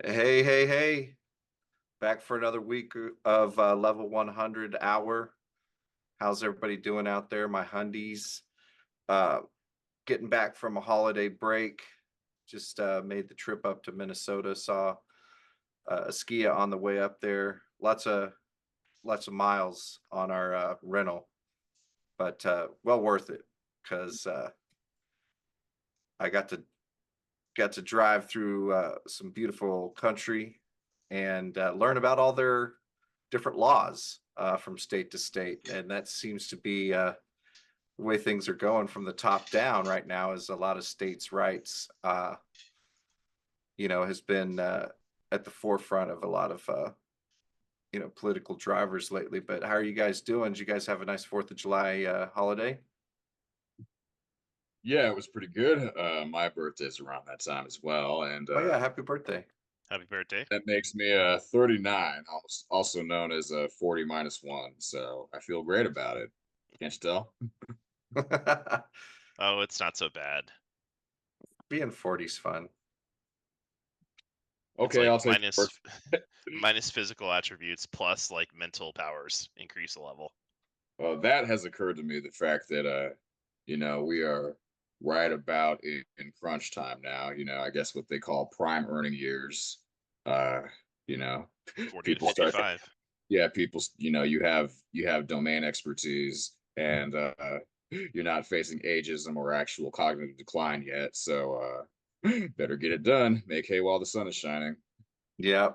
Hey, hey, hey. Back for another week of Level 100 hour. How's everybody doing out there? My hundies. Uh, Getting back from a holiday break. Just made the trip up to Minnesota. Saw a Skia on the way up there. Lots of miles on our rental, but well worth it because I got to drive through some beautiful country and learn about all their different laws from state to state, and that seems to be the way things are going from the top down right now. Is a lot of states' rights, has been at the forefront of a lot of political drivers lately. But how are you guys doing? Did you guys have a nice Fourth of July holiday? Yeah, it was pretty good. My birthday's around that time as well, and Oh yeah, happy birthday! Happy birthday. that makes me 39, also known as 40 minus one. So I feel great about it. Can't you tell? Oh, it's not so bad. Being 40's fun. It's Okay, like I'll take your word. minus physical attributes plus like mental powers increase the level. Well, that has occurred to me. The fact that we are right about in crunch time now. I guess what they call prime earning years. Uh, you know, 40 to people start. 55. Yeah, people. You have domain expertise, and you're not facing ageism or actual cognitive decline yet. So better get it done. Make hay while the sun is shining. Yeah,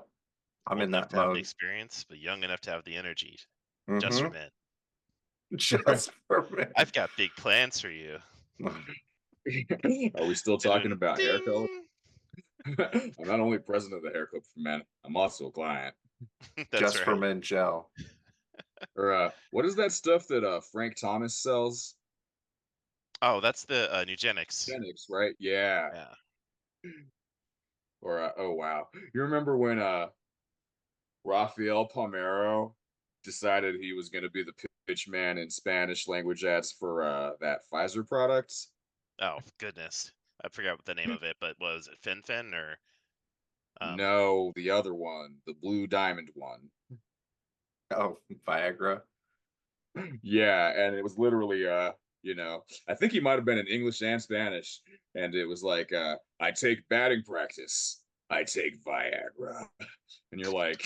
I'm Old in enough that to have the mode. Mm. experience, but young enough to have the energy. Just for Mm-hmm. men. Just for I've men. got big plans for you. Are we still talking Dun, about hair color? ding. I'm not only president of the Hair Club for Men, I'm also a client. That's Just for right. men gel. Or what is that stuff that Frank Thomas sells? Oh, that's the Nugenics. Genix, right? Yeah. Yeah. Or oh wow, you remember when Rafael Palmeiro decided he was going to be the pitch man in Spanish language ads for that Pfizer product? Oh goodness. I forgot what the name of it, but was it FinFin or um No, the other one, the Blue Diamond one. Oh, Viagra. Yeah, and it was literally I think he might have been in English and Spanish, and it was like I take batting practice. I take Viagra. And you're like,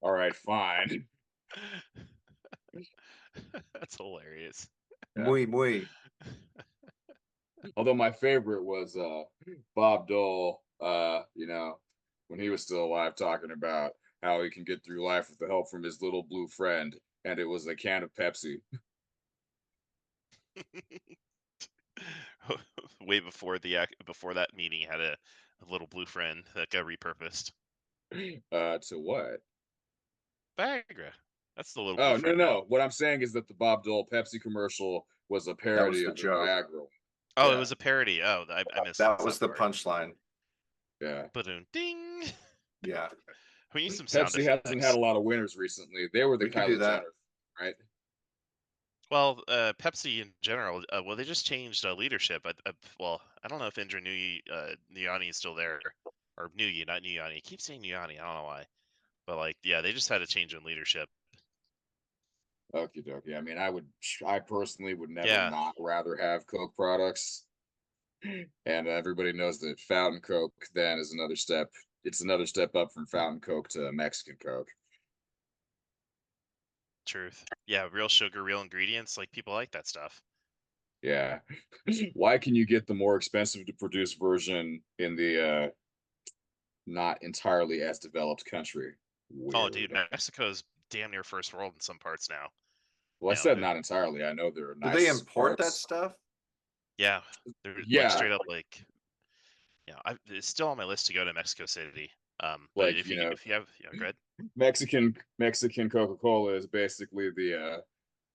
all right, fine. that's hilarious. Yeah. Muy, muy. Although my favorite was Bob Dole, when he was still alive, talking about how he can get through life with the help from his little blue friend, and it was a can of Pepsi. Way before before that meeting had a little blue friend that got repurposed. To what? Viagra. That's the little blue Oh, no, friend, man. no. What I'm saying is that the Bob Dole Pepsi commercial was a That was parody the of the joke. Viagra one. Oh, it Yeah, was a parody. Oh, I missed That was that the part. punchline. yeah. Ba-doom, ding. Yeah, We need some sound Pepsi hasn't had effects. a lot of winners recently. They were the we could do Kylie that. Jenner, right? Well, Pepsi in general. Well, they just changed leadership. Well, I don't know if Indra Nuyani is still there, or Nuyi, not Nuyani. I keep saying Nuyani. I don't know why, but like, yeah, they just had a change in leadership. Okie dokie. I mean, I personally would never Yeah, not rather have Coke products. And everybody knows that Fountain Coke then is another step. It's another step up from Fountain Coke to Mexican Coke. truth. Yeah, real sugar, real ingredients. Like people like that stuff. Yeah. Why can you get the more expensive to produce version in the not entirely as developed country? Oh, dude, Weird. Mexico's damn near first world in some parts now. Well, I said not entirely. I know there are Do they nice import that parts. Yeah, stuff? yeah, they're like Yeah, straight up like, it's still on my list to go to Mexico City. But like if you have, go ahead. Mexican Coca-Cola is basically the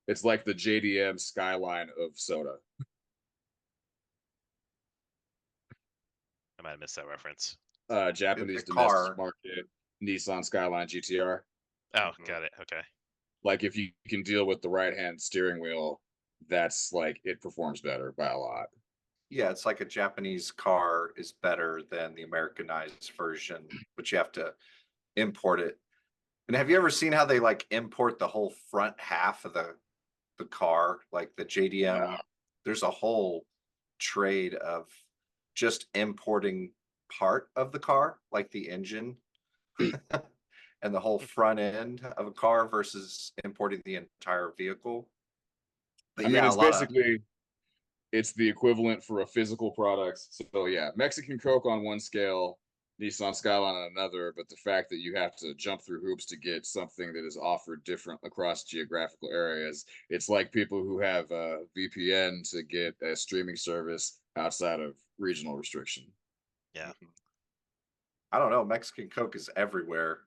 it's like the JDM skyline of soda. I might have missed that reference. The Japanese domestic car. market Nissan Skyline GTR. Oh, Mhm. got it. Okay. Like if you can deal with the right hand steering wheel, that's like it performs better by a lot. Yeah, it's like a Japanese car is better than the Americanized version, but you have to import it. And have you ever seen how they like import the whole front half of the car, like the No. JDM? There's a whole trade of just importing part of the car, like the engine and the whole front end of a car versus importing the entire vehicle. But I mean, yeah, a it's lot of basically it's the equivalent for a physical product. So yeah, Mexican Coke on one scale, Nissan Skyline on another. But the fact that you have to jump through hoops to get something that is offered different across geographical areas, it's like people who have a VPN to get a streaming service outside of regional restriction. Yeah. Mhm. I don't know. Mexican Coke is everywhere.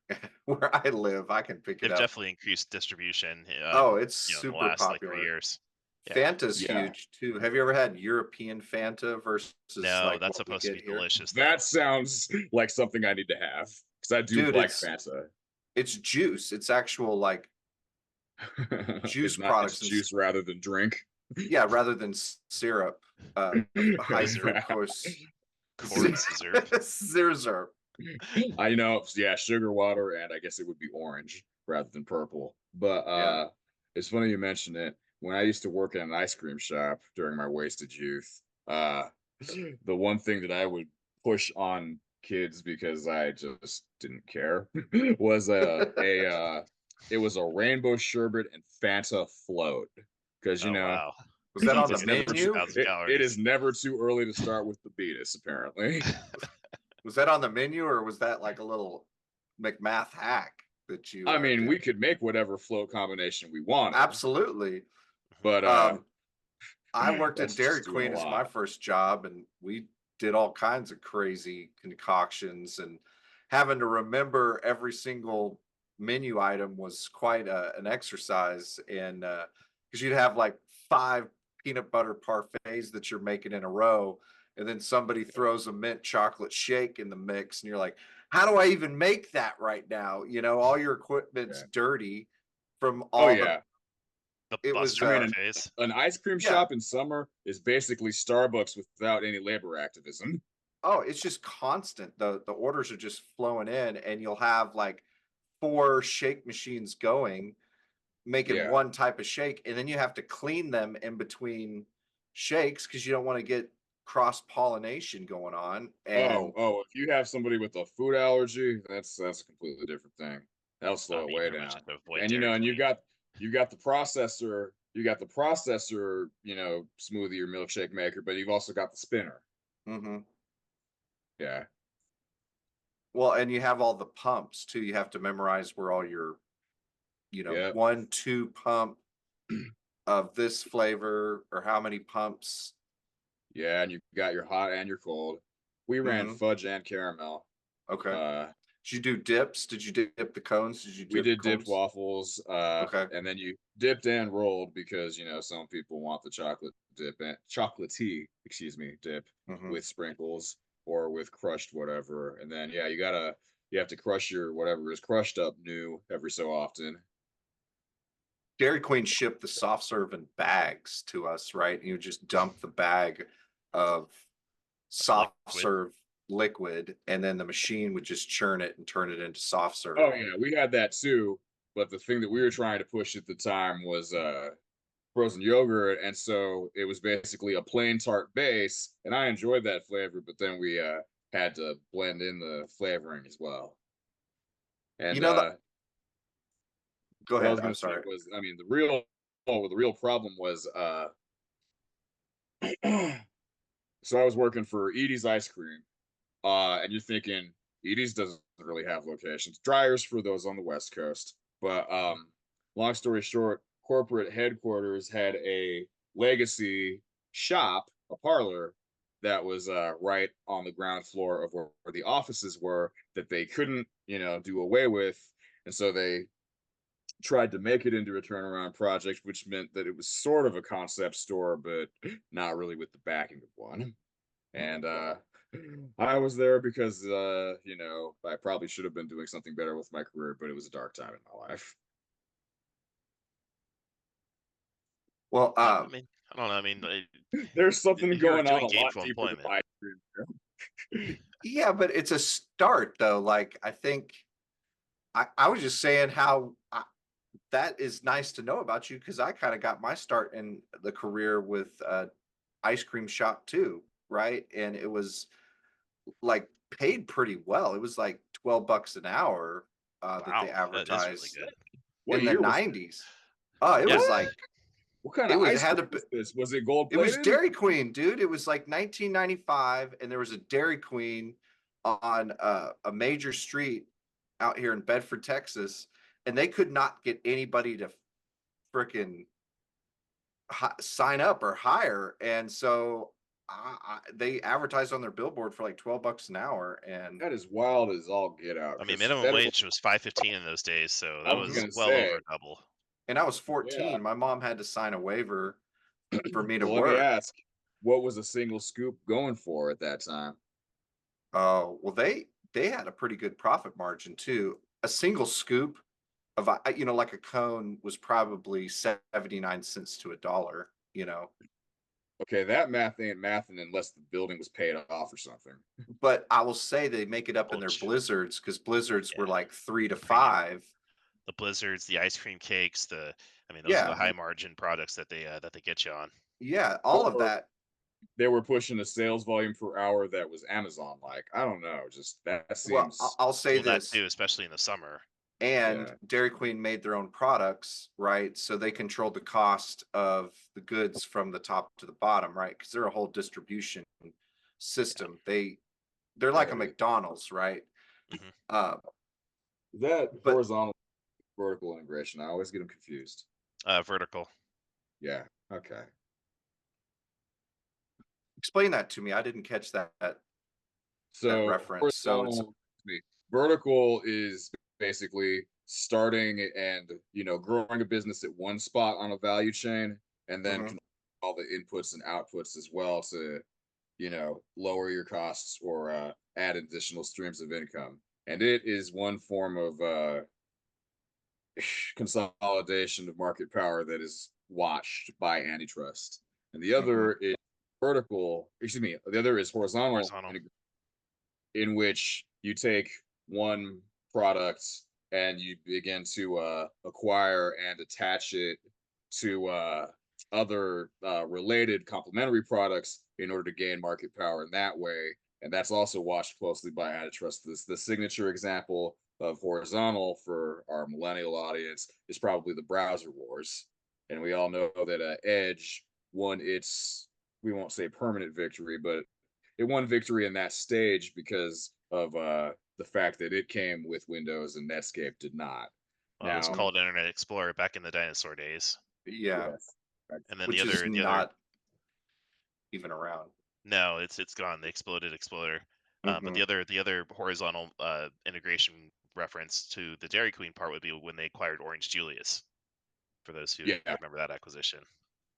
Where I live, I can pick it They've up. definitely increased distribution, Oh, it's in the super last like 3 popular. years. Yeah. Fanta's Yeah, huge too. Have you ever had European Fanta versus No, like that's what we supposed to get be here? delicious though. that sounds like something I need to have because I do Dude, like Fanta. it's juice. It's actual like juice It's products and juice rather than drink. yeah, rather than syrup, high Syrup. fructose Corn syrup. syrup. I know, yeah, sugar water, and I guess it would be orange rather than purple. But Yeah. it's funny you mention it. When I used to work at an ice cream shop during my wasted youth, the one thing that I would push on kids because I just didn't care was it was a rainbow sherbet and Fanta float. Because Oh wow. Was that on Sounds the like another menu? 2,000 it is calories. never too early to start with the beatus, apparently. Was that on the menu or was that like a little McMath hack that you I mean, did? we could make whatever float combination we wanted, Absolutely. Mhm. but I worked at that's Dairy just doing a Queen as my lot. first job, and we did all kinds of crazy concoctions, and having to remember every single menu item was quite an exercise. And because you'd have like 5 peanut butter parfaits that you're making in a row, and then somebody throws a mint chocolate shake in the mix, and you're like, how do I even make that right now? You know, all your equipment's Yeah. dirty from Oh all the, yeah. The it was, Buster I mean, parfaits. an ice cream yeah. shop in summer is basically Starbucks without any labor activism. Oh, it's just constant. The orders are just flowing in, and you'll have like 4 shake machines going, making Yeah. one type of shake, and then you have to clean them in between shakes because you don't want to get cross pollination going on. And If you have somebody with a food allergy, that's a completely different thing. That'll I slow it mean, way pretty much down. have to avoid And Dairy and Queen. you got the processor, smoothie or milkshake maker, but you've also got the spinner. mhm. Yeah. Well, and you have all the pumps too. You have to memorize where all your, Yep. 1, 2 pump of this flavor or how many pumps. Yeah, and you got your hot and your cold. We ran Mhm. fudge and caramel. Okay. Uh, Did you do dips? Did you dip the cones? Did you we dip did dipped cones? waffles, Okay. and then you dipped and rolled because some people want the chocolatey, excuse me, dip Mhm. with sprinkles or with crushed whatever. And then yeah, you have to crush your whatever is crushed up new every so often. Dairy Queen shipped the soft serve in bags to us, right? And you just dump the bag of soft Liquid. serve liquid, and then the machine would just churn it and turn it into soft Oh serve. yeah, we had that too. But the thing that we were trying to push at the time was frozen yogurt, and so it was basically a plain tart base, and I enjoyed that flavor. But then we had to blend in the flavoring as well. You And know the Go what I ahead. was I'm going to say sorry. was, I mean, the real problem was, so I was working for Edie's Ice Cream, and you're thinking Edie's doesn't really have locations. Dryers for those on the West Coast, but long story short, corporate headquarters had a legacy shop, a parlor that was right on the ground floor of where the offices were that they couldn't, do away with, and so they tried to make it into a turnaround project, which meant that it was sort of a concept store, but not really with the backing of one. And I was there because I probably should have been doing something better with my career, but it was a dark time in my life. Well, I mean, I don't know. I mean, There's something you're going on doing a lot gainful deeper than employment. ice cream. yeah, but it's a start though. Like I think I was just saying how that is nice to know about you because I kind of got my start in the career with ice cream shop too, right? And it was like paid pretty well. It was like $12 an hour that they Wow, that is really advertised good. What in the year was 90s. Oh, it Yeah. was what? like What kind it of was ice had cream to was this? Was it gold it was plated? Dairy Queen, dude. It was like 1995 and there was a Dairy Queen on a major street out here in Bedford, Texas, and they could not get anybody to frickin' sign up or hire, and so they advertised on their billboard for like $12 an hour, and That is wild as all get out. I mean, Because minimum that is, wage was $5.15 in those days, so I that was was gonna well say, over double. and I was yeah. 14. My mom had to sign a waiver for me to Well, let me work. ask, what was a single scoop going for at that time? Oh, well, they had a pretty good profit margin too. A single scoop of like a cone was probably 79 cents to a dollar, you know. Okay, that math ain't mathing unless the building was paid off or something. But I will say they make it up in their Bulge. blizzards because blizzards were Yeah, like 3 to premium. 5. The blizzards, the ice cream cakes, I mean, those are the Yeah, high margin products that they get you on. yeah, all of Or that. they were pushing a sales volume per hour that was Amazon like. I don't know. Just that Well, seems, I'll say Well, that this, too, especially in the summer. and yeah. Dairy Queen made their own products, right? So they controlled the cost of the goods from the top to the bottom, right? Because they're a whole distribution Yeah. system. They're like a Right. McDonald's, right? Hmm. Uh, Is that but horizontal vertical integration? I always get them confused. Vertical. Yeah. Okay. explain that to me. I didn't catch that So reference. So it's horizontal, vertical is basically starting and growing a business at one spot on a value chain, and then mhm. all the inputs and outputs as well to lower your costs or add additional streams of income. And it is one form of consolidation of market power that is watched by antitrust. And the Mhm. other is vertical, excuse me, the other is horizontal, Horizontal. in which you take one product and you begin to acquire and attach it to other related complementary products in order to gain market power in that way. And that's also watched closely by antitrust. The signature example of horizontal for our millennial audience is probably the browser wars. And we all know that Edge won its, we won't say permanent victory, but it won victory in that stage because of the fact that it came with Windows and Netscape did not. Well, it was Now, Mhm. called Internet Explorer back in the dinosaur days. Yeah, yes, And then which is the other not even around. no, it's gone. The exploded Exploder. But Mhm. the other horizontal integration reference to the Dairy Queen part would be when they acquired Orange Julius. For those who yeah, remember that acquisition,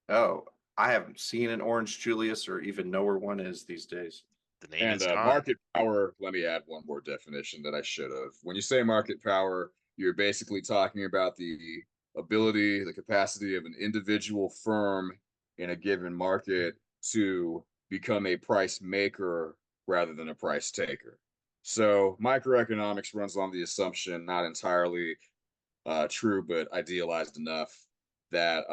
Oh, I haven't seen an Orange Julius or even know where one is these days. the name and is gone. market power. Let me add one more definition that I should have. When you say market power, you're basically talking about the ability, the capacity of an individual firm in a given market to become a price maker rather than a price taker. So microeconomics runs on the assumption, not entirely true, but idealized enough, that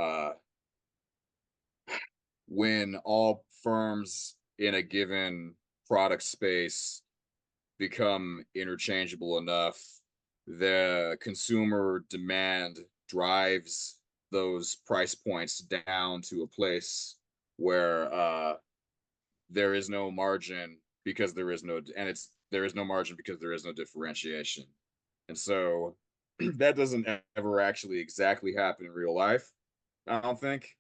when all firms in a given product space become interchangeable enough, the consumer demand drives those price points down to a place where there is no margin because there is no, and there is no margin because there is no differentiation. And so that doesn't ever actually exactly happen in real life, I don't think.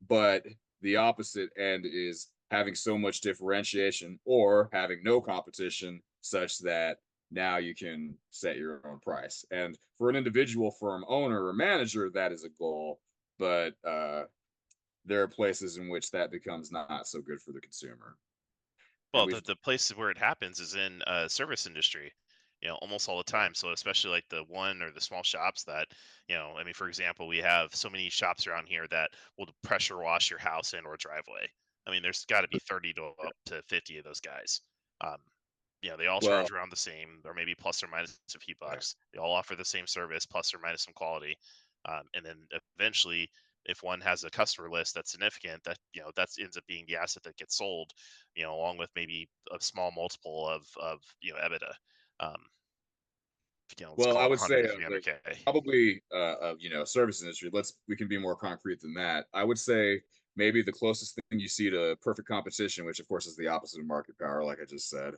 But the opposite end is having so much differentiation or having no competition such that now you can set your own price. And for an individual firm owner or manager, that is a goal. But there are places in which that becomes not so good for the consumer. And Well, we've, the place where it happens is in service industry. almost all the time. So especially like the one or the small shops that, I mean, for example, we have so many shops around here that will pressure wash your house and or driveway. I mean, there's got to be 30 to up to 50 of those guys. Um, they all Well, charge around the same, or maybe plus or minus a few bucks. They all offer the same service, plus or minus some quality. And then eventually, if one has a customer list that's significant, that ends up being the asset that gets sold, along with maybe a small multiple of EBITDA. Um, let's well, call I it would say 100 to 300K. probably of service industry. We can be more concrete than that. I would say maybe the closest thing you see to perfect competition, which of course is the opposite of market power, like I just said,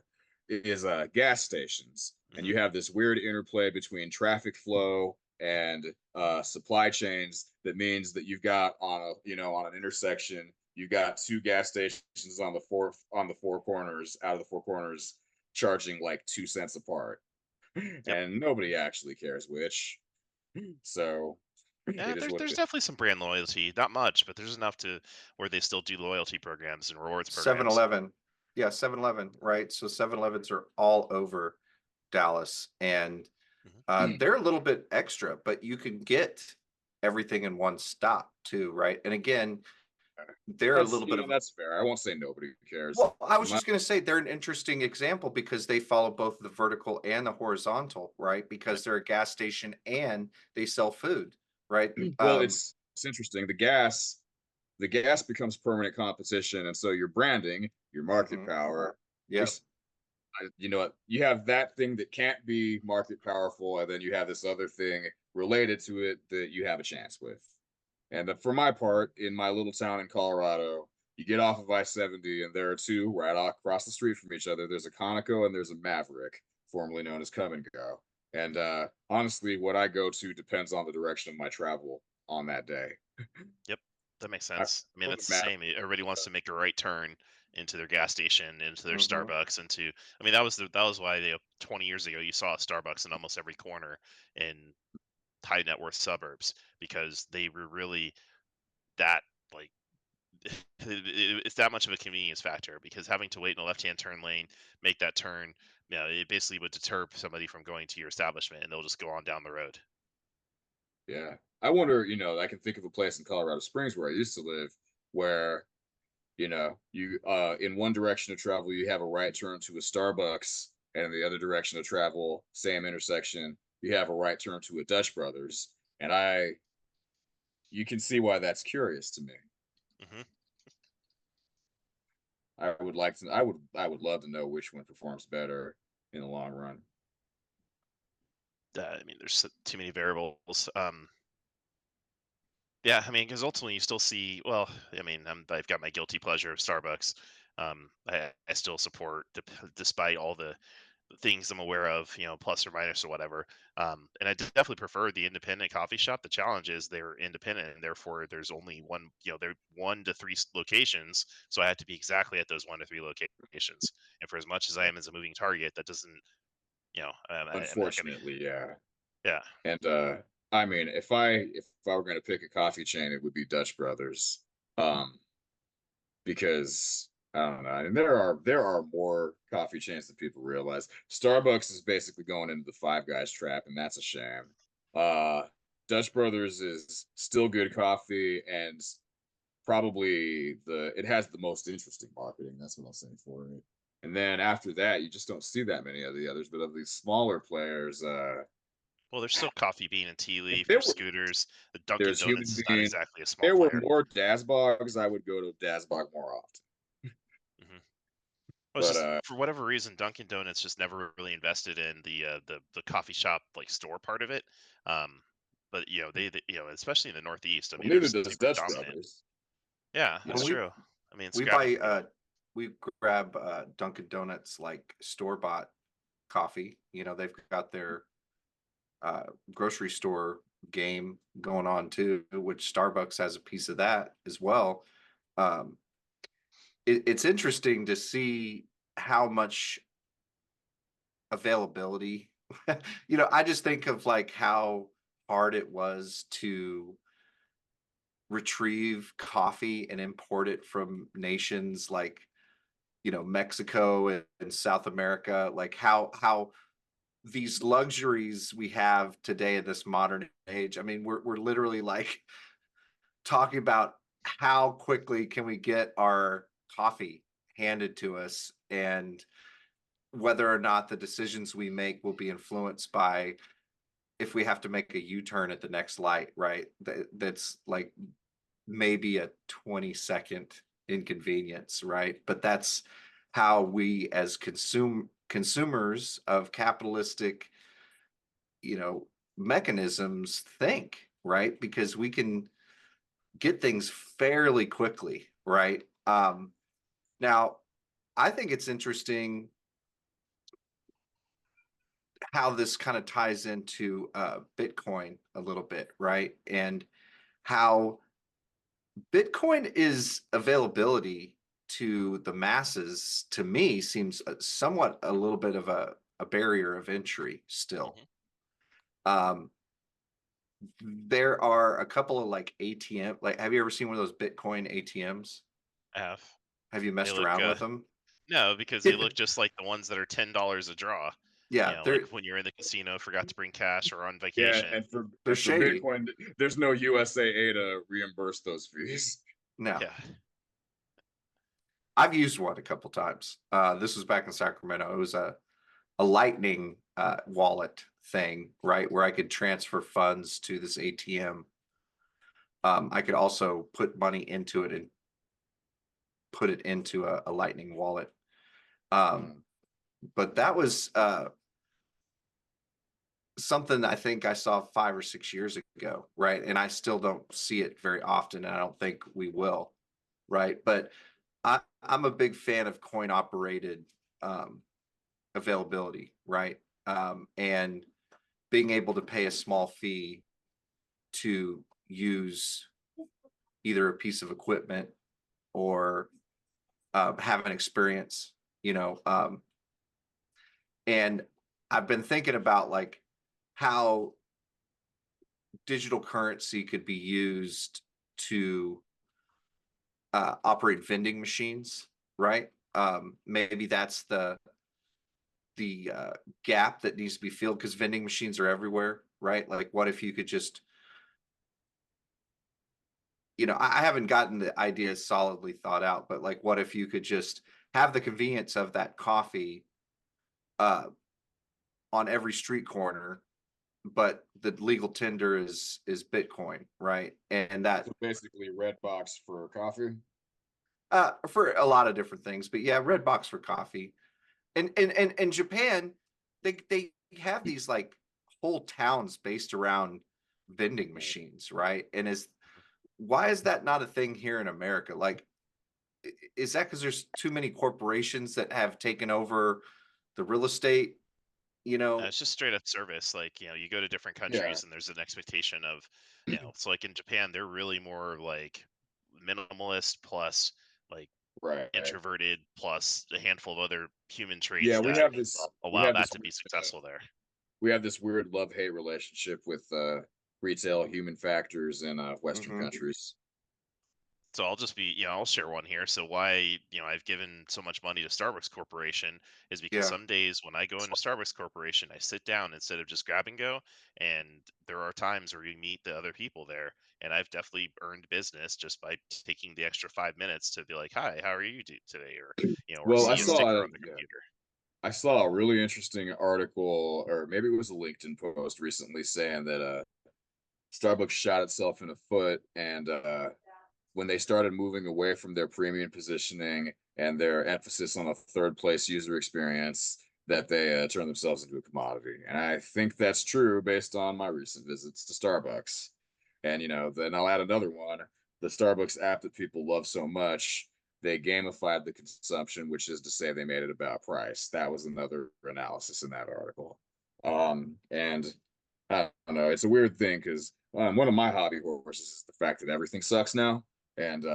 is gas stations. And Hmm. you have this weird interplay between traffic flow and supply chains. That means that you've got on an intersection, you've got two gas stations on the four corners, out of the four corners, charging like 2 cents apart, Yep. and nobody actually cares which. So Yeah, it is there's what there's it is. definitely some brand loyalty. Not much, but there's enough to where they still do loyalty programs and rewards programs. 7-Eleven. Yeah, 7-Eleven, right? So 7-Elevens are all over Dallas, and Mhm. they're a little bit extra, but you can get everything in one stop too, right? And again, they're a little bit of That's fair. I won't say nobody cares. well, I was My, just going to say they're an interesting example because they follow both the vertical and the horizontal, right? Because they're a gas station and they sell food, right? well, it's interesting. The gas becomes permanent competition, and so your branding, your market Mhm. power, your Yep. you know what, you have that thing that can't be market powerful, and then you have this other thing related to it that you have a chance with. And for my part, in my little town in Colorado, you get off of I-70, and there are two right across the street from each other. There's a Conoco and there's a Maverick, formerly known as Come and Go. And honestly, what I go to depends on the direction of my travel on that day. Yep, that makes I sense. I mean, go to that's the Maverick. same. Everybody wants to make a right turn into their gas station, into their Mhm. Starbucks, into. I mean, that was why 20 years ago you saw a Starbucks in almost every corner in high net worth suburbs because they were really that like it's that much of a convenience factor because having to wait in a left hand turn lane, make that turn, it basically would deter somebody from going to your establishment and they'll just go on down the road. Yeah. I wonder, I can think of a place in Colorado Springs where I used to live where, you in one direction of travel you have a right turn to a Starbucks, and in the other direction of travel, same intersection, you have a right turn to a Dutch Brothers. And you can see why that's curious to me. Hmm. I would love to know which one performs better in the long run. I mean, there's too many variables. Yeah, I mean, because ultimately you still see. Well, I mean, I've got my guilty pleasure of Starbucks. I still support, despite all the things I'm aware of, plus or minus or whatever. And I definitely prefer the independent coffee shop. The challenge is they're independent, and therefore there's only one. They're 1 to 3 locations, so I have to be exactly at those 1 to 3 locations. And for as much as I am as a moving target, that doesn't. I'm not gonna. Unfortunately, yeah. Yeah. And I mean, if I were going to pick a coffee chain, it would be Dutch Brothers. Um, because I don't know. And there are more coffee chains than people realize. Starbucks is basically going into the Five Guys trap, and that's a shame. Uh, Dutch Brothers is still good coffee, and probably it has the most interesting marketing. That's what I'll say for it. And then after that, you just don't see that many of the others. But of these smaller players, Well, there's still Coffee Bean and Tea if Leaf. there There's were Scooters. The Dunkin' there's Donuts Human is not Being, exactly a small there were player. more Dazbogs, I would go to Dazbog more often. Hmm. Well, it's But just for whatever reason, Dunkin' Donuts just never really invested in the coffee shop like store part of it. Um, but especially in the Northeast, I well, mean, they're neither just does super Dutch dominant. Brothers. Yeah, You that's When know, true. I mean, it's we grab and buy go. we grab Dunkin' Donuts like store bought coffee. They've got their uh, grocery store game going on too, which Starbucks has a piece of that as well. Um, it's interesting to see how much availability. I just think of like how hard it was to retrieve coffee and import it from nations like Mexico and South America, like how these luxuries we have today in this modern age. I mean, we're literally like talking about how quickly can we get our coffee handed to us, and whether or not the decisions we make will be influenced by if we have to make a U-turn at the next light, right? That's like maybe a 20-second inconvenience, right? But that's how we as consumers of capitalistic, mechanisms think, right? Because we can get things fairly quickly, right? Now, I think it's interesting how this kind of ties into Bitcoin a little bit, right? And how Bitcoin is availability to the masses, to me, seems somewhat a little bit of a barrier of entry still. Um, there are a couple of like ATM, like, have you ever seen one of those Bitcoin ATMs? F. Have you They messed look around with them? no, because they look just like the ones that are $10 a draw. Yeah, Like when you're in the casino, forgot to bring cash, or on Yeah, vacation. they're and for shady. Bitcoin, there's no USAA to reimburse those fees. No, Yeah. I've used one a couple times. This was back in Sacramento. It was a Lightning wallet thing, right, where I could transfer funds to this ATM. I could also put money into it and put it into a Lightning wallet. But that was something I think I saw 5 or 6 years ago, right? And I still don't see it very often, and I don't think we will, right? But I'm a big fan of coin operated availability, right? And being able to pay a small fee to use either a piece of equipment or have an experience, you know. And I've been thinking about like how digital currency could be used to operate vending machines, right? Maybe that's the gap that needs to be filled, because vending machines are everywhere, right? Like, what if you could just, I haven't gotten the idea solidly thought out, but like, what if you could just have the convenience of that coffee uh, on every street corner, but the legal tender is Bitcoin, right? And that So basically, Redbox for coffee. for a lot of different things, but yeah, Redbox for coffee. And Japan, they have these like whole towns based around vending machines, right? And is why is that not a thing here in America? Like, is that because there's too many corporations that have taken over the real estate? You know, It's just straight up service. Like, you go to different Yeah, countries and there's an expectation of, so like in Japan, they're really more like minimalist plus like right. introverted plus a handful of other human traits Yeah, that we allow have that this to be successful there. we have this weird love-hate relationship with retail human factors in Western mhm, countries. So I'll just be, I'll share one here. So why, I've given so much money to Starbucks Corporation is because yeah, some days when I go into Starbucks Corporation, I sit down instead of just grab and go. And there are times where you meet the other people there. And I've definitely earned business just by taking the extra 5 minutes to be like, hi, how are you today? Or Well, see a sticker on the computer. I saw a really interesting article, or maybe it was a LinkedIn post recently, saying that Starbucks shot itself in the foot, and when they started moving away from their premium positioning and their emphasis on a third place user experience, that they turned themselves into a commodity. And I think that's true based on my recent visits to Starbucks. And then I'll add another one: the Starbucks app that people love so much, they gamified the consumption, which is to say they made it about price. That was another analysis in that article. And I don't know, it's a weird thing because one of my hobby horses is the fact that everything sucks now. And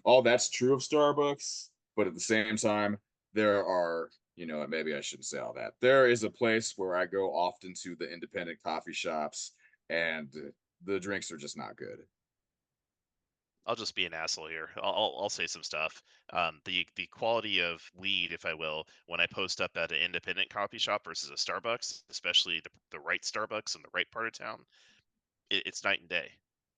all that's true of Starbucks, but at the same time, there are, maybe I shouldn't say all that. There is a place where I go often to the independent coffee shops, and the drinks are just not good. I'll just be an asshole here. I'll say some stuff. The quality of lead, if I will, when I post up at an independent coffee shop versus a Starbucks, especially the right Starbucks in the right part of town, it's night and day.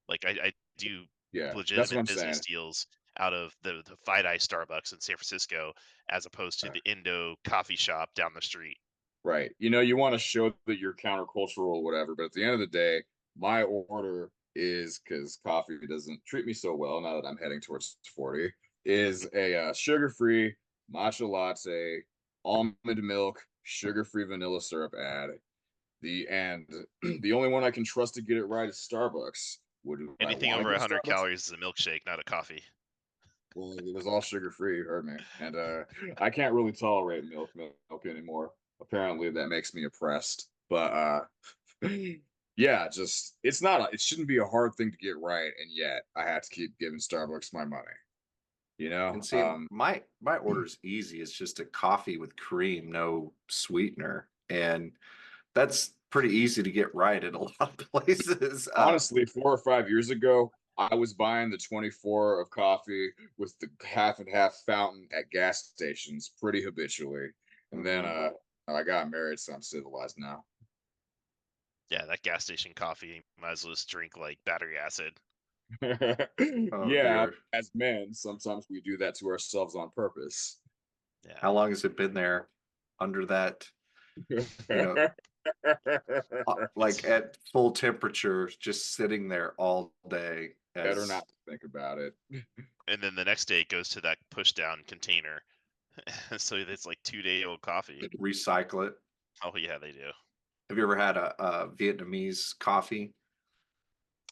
Like I do Yeah, that's what legitimate I'm business saying. deals out of the FiDi Starbucks in San Francisco, as opposed to Uh, the Indo coffee shop down the street. Right. You know, you want to show that you're countercultural or whatever, but at the end of the day, my order is, because coffee doesn't treat me so well now that I'm heading towards 40, is a sugar-free matcha latte, almond milk, sugar-free vanilla syrup add. And the only one I can trust to get it right is Starbucks. Would I Anything want to over go to 100 Starbucks? calories is a milkshake, not a coffee. Well, it was all sugar-free, you heard me. And I can't really tolerate milk anymore. Apparently that makes me oppressed. But yeah, just it shouldn't be a hard thing to get right, and yet I have to keep giving Starbucks my money. You And know? see, my order's easy. It's just a coffee with cream, no sweetener, and that's pretty easy to get right at a lot of places. Honestly, 4 or 5 years ago, I was buying the 24 of coffee with the half and half fountain at gas stations pretty habitually. And then Mhm. I got married, so I'm civilized now. Yeah, that gas station coffee, might as well just drink like battery acid. Oh Yeah, dear. as men, sometimes we do that to ourselves on purpose. Yeah. How long has it been there under that, you know, like at full temperature, just sitting there all day Better as not to think about it. And then the next day it goes to that push down container. So it's like 2-day old coffee. recycle it? Oh yeah, they do. Have you ever had a Vietnamese coffee,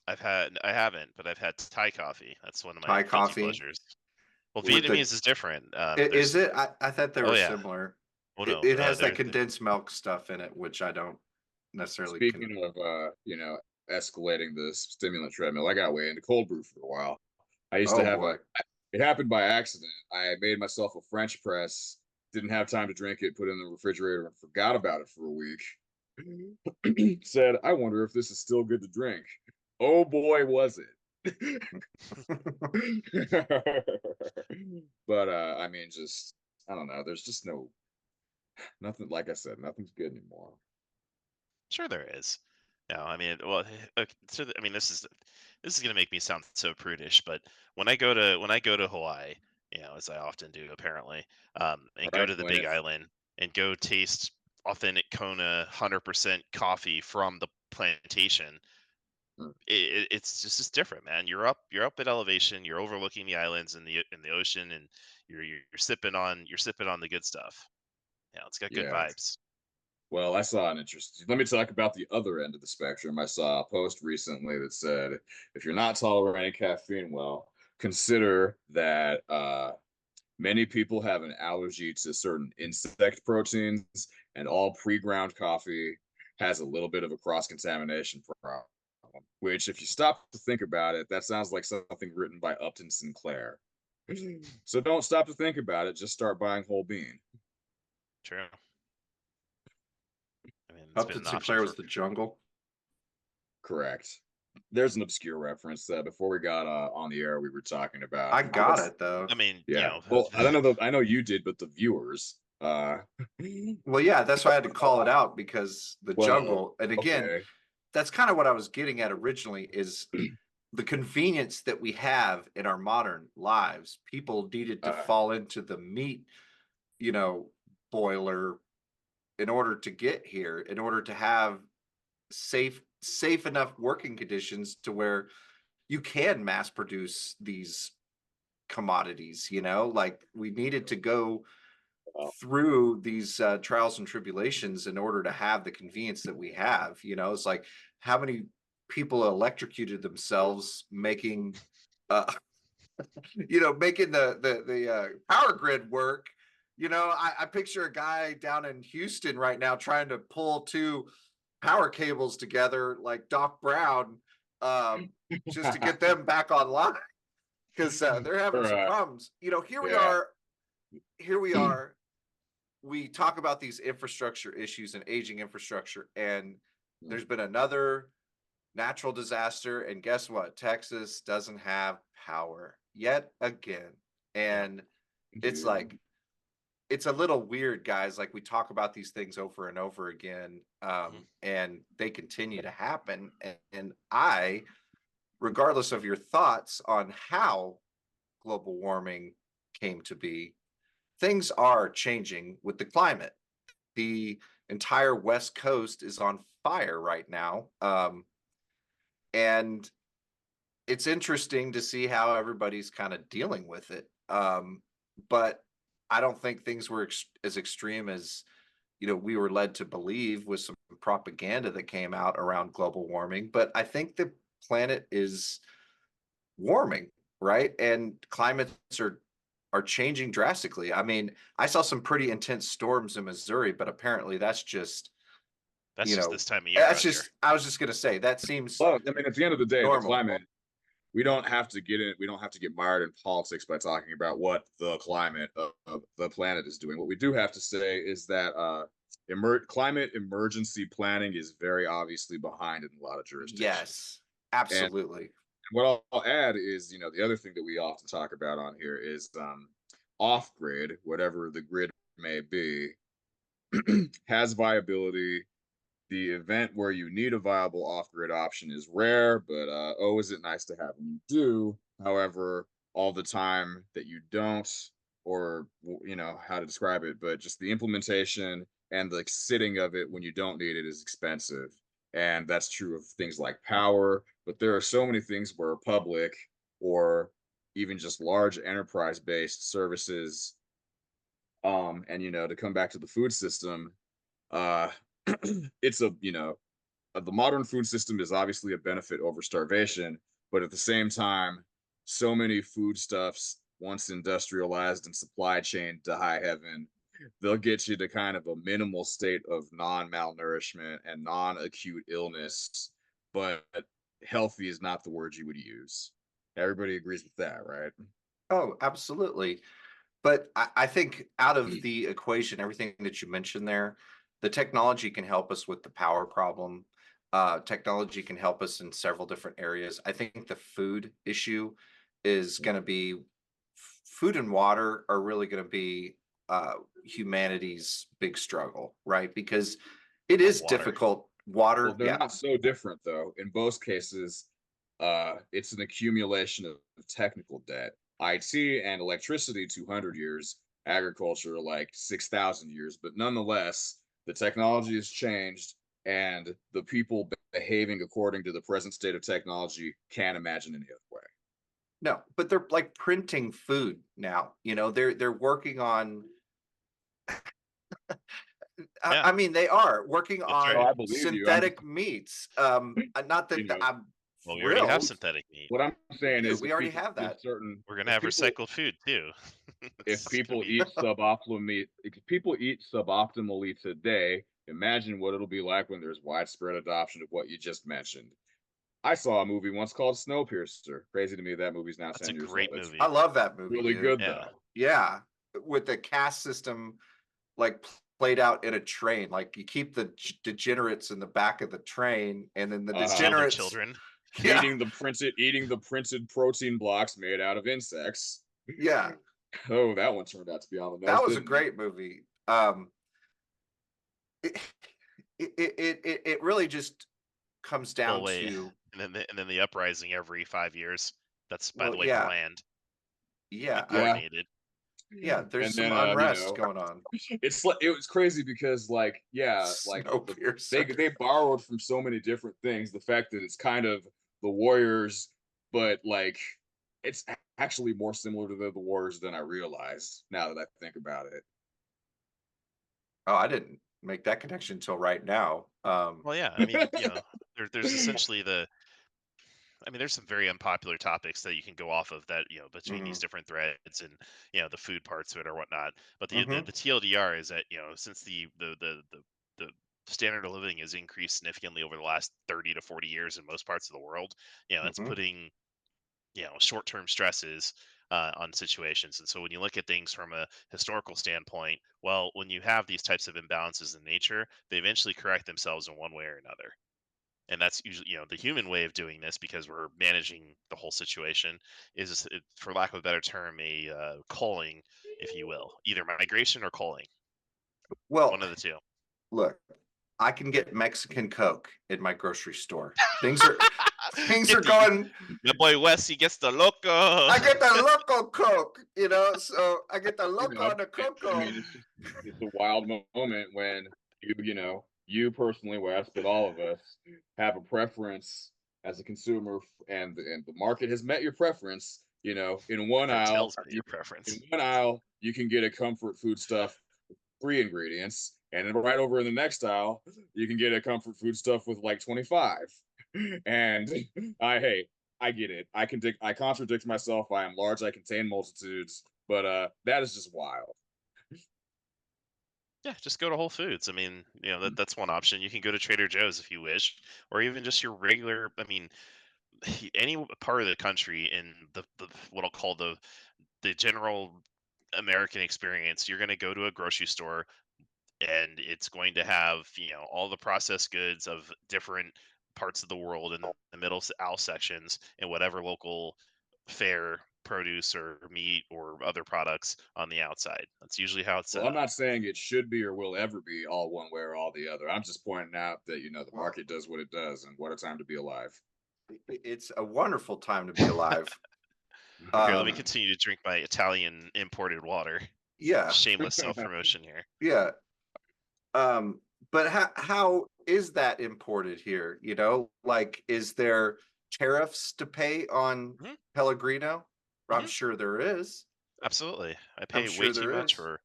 I haven't, but I've had Thai coffee. That's one of my Thai guilty coffee pleasures. Well, with the Vietnamese is different. is There's it? I thought they Oh were yeah. similar. Well It, no, it has that they're condensed milk stuff in it, which I don't necessarily can. Speaking of, escalating the stimulant treadmill, I got way into cold brew for a while. I used to Oh have boy. it happened by accident. I made myself a French press, didn't have time to drink it, put it in the refrigerator, and forgot about it for a week. Said, I wonder if this is still good to drink. Oh boy, was it. But I mean, just I don't know. There's just nothing. Like I said, nothing's good anymore. Sure there is. No, I mean, well, I mean, this is gonna make me sound so prudish, but when I go to Hawaii, as I often do apparently, All and go right, to the Big Clint. Island and go taste authentic Kona 100% coffee from the plantation, Mm, it's just different, man. You're up at elevation, you're overlooking the islands and the ocean, and you're sipping on the good stuff. It's got good yeah. vibes. Well, I saw an interest. Let me talk about the other end of the spectrum. I saw a post recently that said, if you're not tolerating caffeine well, consider that many people have an allergy to certain insect proteins, and all pre-ground coffee has a little bit of a cross-contamination problem. Which, if you stop to think about it, that sounds like something written by Upton Sinclair. So don't stop to think about it. Just start buying whole bean. True. I mean, it's been Upton an option Sinclair for was the jungle. Correct. There's an obscure reference that before we got on the air, we were talking about. I got it though. I mean, Yeah. Well, I don't know. I know you did, but the viewers. Well, yeah, that's why I had to call it out because the Well, jungle, and again, okay. that's kind of what I was getting at originally is the convenience that we have in our modern lives. People needed to Uh, fall into the meat, you know, boiler in order to get here, in order to have safe enough working conditions to where you can mass produce these commodities, like we needed to go well, through these trials and tribulations in order to have the convenience that we have. It's like how many people electrocuted themselves making uh making the power grid work. I picture a guy down in Houston right now trying to pull two power cables together like Doc Brown, just to get them back online because they're having some or, problems. Here we yeah. are. Here we are. We talk about these infrastructure issues and aging infrastructure, and there's been another natural disaster, and guess what? Texas doesn't have power yet again. Yeah. And it's Dude. like it's a little weird, guys. Like we talk about these things over and over again, and they continue to happen. And I, regardless of your thoughts on how global warming came to be, things are changing with the climate. The entire West Coast is on fire right now. And it's interesting to see how everybody's kind of dealing with it. But I don't think things were as extreme as we were led to believe with some propaganda that came out around global warming. But I think the planet is warming, right? And climates are changing drastically. I mean, I saw some pretty intense storms in Missouri, but apparently that's just That's you just know this time of year that's out here. just I was just gonna say that seems Well, I mean, at the end of the day, the normal. climate, we don't have to get in, we don't have to get mired in politics by talking about what the climate of the planet is doing. What we do have to say is that climate emergency planning is very obviously behind in a lot of jurisdictions. Yes, And absolutely. what I'll add is, the other thing that we often talk about on here is off grid, whatever the grid may be, has viability. The event where you need a viable off-grid option is rare, but oh, is it nice to have when you do. However, all the time that you don't, or how to describe it, but just the implementation and the sitting of it when you don't need it is expensive. And that's true of things like power, but there are so many things where public or even just large enterprise-based services, and to come back to the food system, uh it's the modern food system is obviously a benefit over starvation, but at the same time, so many foodstuffs, once industrialized and supply chain to high heaven, they'll get you to kind of a minimal state of non-malnourishment and non-acute illness, but healthy is not the word you would use. Everybody agrees with that, right? Oh, absolutely. But I think out of the equation, everything that you mentioned there, the technology can help us with the power problem. Technology can help us in several different areas. I think the food issue is going to be food and water are really going to be humanity's big struggle, right? Because it is Water. difficult. Well, Water, they're yeah, not so different though. In both cases, it's an accumulation of technical debt. IT and electricity, 200 years, agriculture, like 6,000 years. But nonetheless, the technology has changed, and the people behaving according to the present state of technology can't imagine any other way. no, but they're like printing food now. They're working on Yeah, I mean, they are working that's Oh, right. on I believe you. I'm just, synthetic meats. Not you that know, I'm Well, we already have thrilled. synthetic meat. what I'm We saying do. is We already have that. We're gonna have recycled food too. if It's gonna people be eat suboptimally, if people eat suboptimally today, imagine what it'll be like when there's widespread adoption of what you just mentioned. I saw a movie once called Snowpiercer. Crazy to me that movie's now that's a 10 years old. great It's I movie. love that movie, really dude. good Yeah. though. Yeah, with the caste system like played out in a train. Like you keep the degenerates in the back of the train, and then the Steal their degenerates. children. Yeah, Eating the printed protein blocks made out of insects. yeah, Oh, that one turned out to be on the nose, that was a didn't it? great movie. It it really just comes Well, down wait, to and then the uprising every 5 years. That's, by well, the way, yeah, planned yeah, and Yeah. coordinated. yeah. There's And some then unrest going on. it's like it was crazy because like yeah, like Snowpiercer. they borrowed from so many different things. The fact that it's kind of the Warriors, but like it's actually more similar to the Warriors than I realized now that I think about it. Oh, I didn't make that connection until right now. Well, yeah, I mean, there's essentially there's some very unpopular topics that you can go off of that, between these Mhm, different threads and, the food parts of it or whatnot. But mhm, the TLDR is that, since the standard of living has increased significantly over the last 30 to 40 years in most parts of the world, it's mhm, putting, short-term stresses on situations. And so when you look at things from a historical standpoint, well, when you have these types of imbalances in nature, they eventually correct themselves in one way or another. and that's usually, the human way of doing this because we're managing the whole situation is, for lack of a better term, a culling, if you will, either migration or culling, Well, one of the two. look, I can get Mexican Coke in my grocery store. Things are Get the going. my boy Wes, he gets the loco. I get the loco Coke, so I get the You loco know, and the I cocoa. mean, it's a wild moment when you personally, Wes, but all of us have a preference as a consumer, and the market has met your preference. In one Never aisle, tells me your preference. you can get a comfort food stuff, 3 ingredients, and then right over in the next aisle, you can get a comfort food stuff with like 25. And I get it. I contradict myself. I am large. I contain multitudes. But that is just wild. Yeah, just go to Whole Foods. I mean, that's one option. You can go to Trader Joe's if you wish, or even just your regular. I mean, any part of the country in the what I'll call the general American experience, you're going to go to a grocery store and it's going to have, all the processed goods of different parts of the world in the middle aisle sections and whatever local fair produce or meat or other products on the outside. That's usually how it's set Well, I'm up. not saying it should be or will ever be all one way or all the other. I'm just pointing out that the Well, market does what it does, and what a time to be alive. it's a wonderful time to be alive. Here, let me Um, continue to drink my Italian imported water. yeah, Shameless self promotion here. yeah. Um, but how is that imported here? Like, is there tariffs to pay on Mhm, Pellegrino? I'm mhm. sure there is. Absolutely. I I'm pay way sure too there much is. for.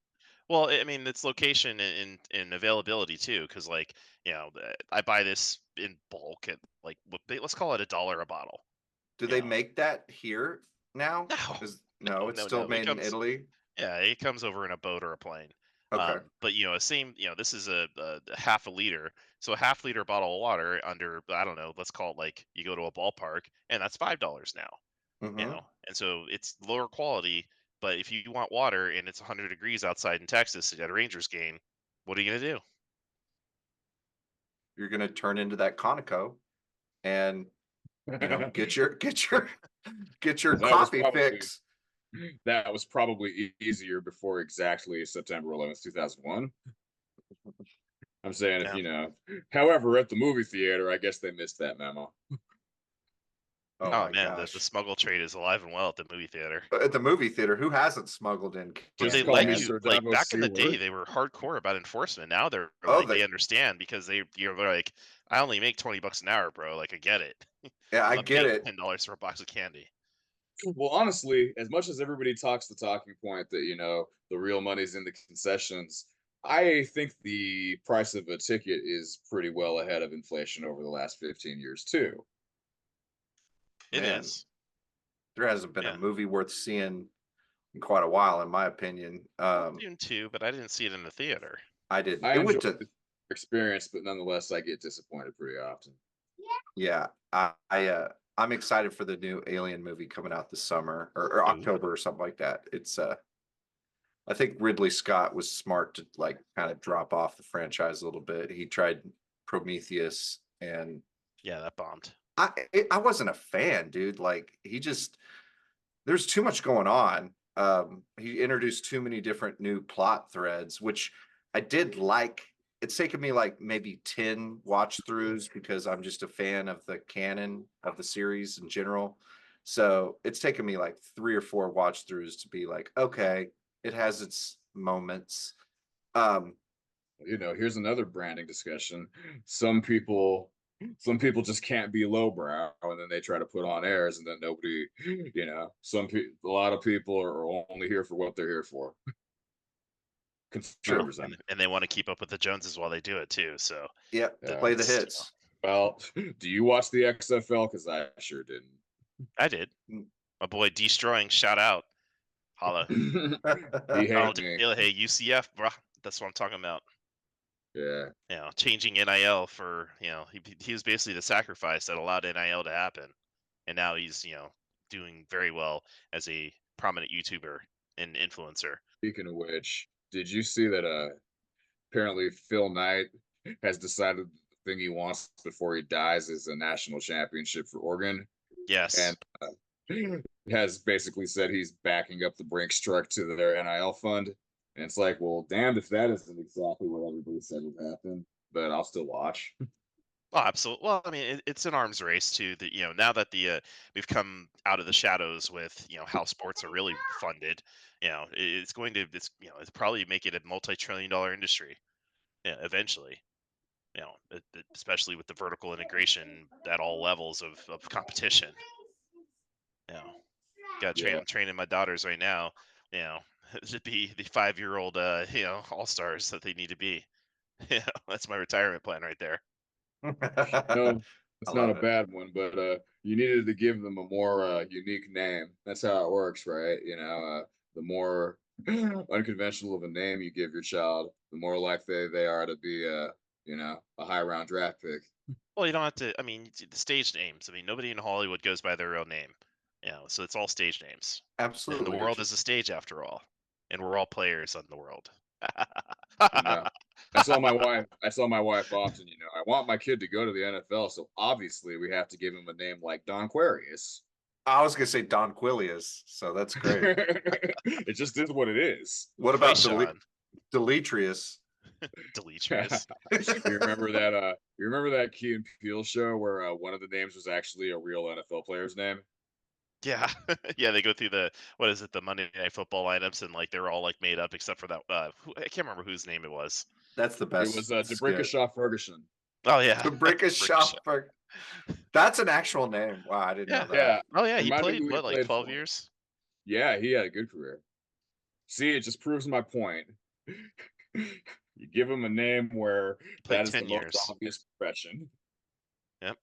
Well, I mean, it's location and availability too, because like, I buy this in bulk at like let's call it $1 a bottle. Do You they know, make that here now? no, No, no, it's no, still no. It made in comes, Italy. yeah, it comes over in a boat or a plane. Okay. But same, this is a half a liter, so a half-liter bottle of water under, I don't know, let's call it like you go to a ballpark, and that's $5 now. Mm-hmm. And so it's lower quality. But if you want water and it's 100 degrees outside in Texas at a Rangers game, what are you gonna do? You're gonna turn into that Conoco and get your that was coffee probably fix. that was probably easier before exactly September 11th, 2001. I'm saying Yeah, however, at the movie theater, I guess they missed that memo. Oh oh my man, the gosh. smuggle trade is alive and well at the movie theater. At the movie theater, who hasn't smuggled in But they Just candy, call let me man? you, Sir like, Davos back in the day, Seaward. they were hardcore about enforcement. Now they're Oh, like, they understand because they're like, I only make $20 an hour, bro. Like, I get it. yeah, I'm I not get paying it. $10 for a box of candy. Well, honestly, as much as everybody talks the talking point that the real money's in the concessions, I think the price of a ticket is pretty well ahead of inflation over the last 15 years too. It Man, is. there hasn't been a Yeah. movie worth seeing in quite a while, in my opinion. Well, Dune 2, but I didn't see it in the theater. I didn't. I It enjoy went to the experience, but nonetheless, I get disappointed pretty often. Yeah. I'm excited for the new Alien movie coming out this summer or Ooh. October or something like that. I think Ridley Scott was smart to like kind of drop off the franchise a little bit. He tried Prometheus and Yeah, that bombed. I wasn't a fan, dude. Like there's too much going on. He introduced too many different new plot threads, which I did like. It's taken me like maybe 10 watch throughs because I'm just a fan of the canon of the series in general. So it's taken me like 3 or 4 watch throughs to be like, okay, it has its moments. Um, Here's another branding discussion. Some people some people just can't be lowbrow, and then they try to put on airs, and then nobody, a lot of people are only here for what they're here for. true. Consumers, I mean. And they want to keep up with the Joneses while they do it too. So Yeah, play the it's, hits. Well, do you watch the XFL? Because I sure didn't. I did. My boy Destroying, shout out. Holla. He Oh, hated me. hey, UCF, bro. That's what I'm talking about. Yeah. Changing NIL for, he was basically the sacrifice that allowed NIL to happen. And now he's, doing very well as a prominent YouTuber and influencer. Speaking of which, did you see that apparently Phil Knight has decided thing he wants before he dies is a national championship for Oregon, Yes. and has basically said he's backing up the Brinks truck to their NIL fund. And it's like, well, damned if that isn't exactly what everybody said would happen, but I'll still watch. Oh, absolutely. Well, I mean, it's an arms race too. That now that we've come out of the shadows with how sports are really funded. It's going to it's probably make it a multi-trillion-dollar industry. Yeah, eventually. Especially with the vertical integration at all levels of competition. Got Yeah. I'm training my daughters right now. To be the 5-year-old all stars that they need to be. That's my retirement plan right there. No, I it's not a love it. bad one, but you needed to give them a more unique name. That's how it works, right? The more unconventional of a name you give your child, the more likely they are to be a high round draft pick. Well, you don't have to. I mean, the stage names. I mean, nobody in Hollywood goes by their real name. So it's all stage names. And the Absolutely. world is a stage after all, and we're all players on the world. I tell my wife often, I want my kid to go to the NFL, so obviously we have to give him a name like Don Quarius. I was gonna say Don Quilius, so that's great. It just is what it is. What about Sean. Demetrius? Demetrius. You remember that? You remember that Key and Peele show where one of the names was actually a real NFL player's name? Yeah, yeah. They go through the what is it, the Monday Night Football lineups, and like they're all like made up except for that. I can't remember whose name it was. That's the It best. was skit. DeBrickashaw Ferguson. Oh yeah, DeBrickashaw. That's an actual name. Wow, I didn't know that. Yeah. Oh yeah, he Remind me played who he what, like played 12 for. years? Yeah, he had a good career. See, it just proves my point. You give him a name where Played that is 10 the years. most obvious profession. Yep.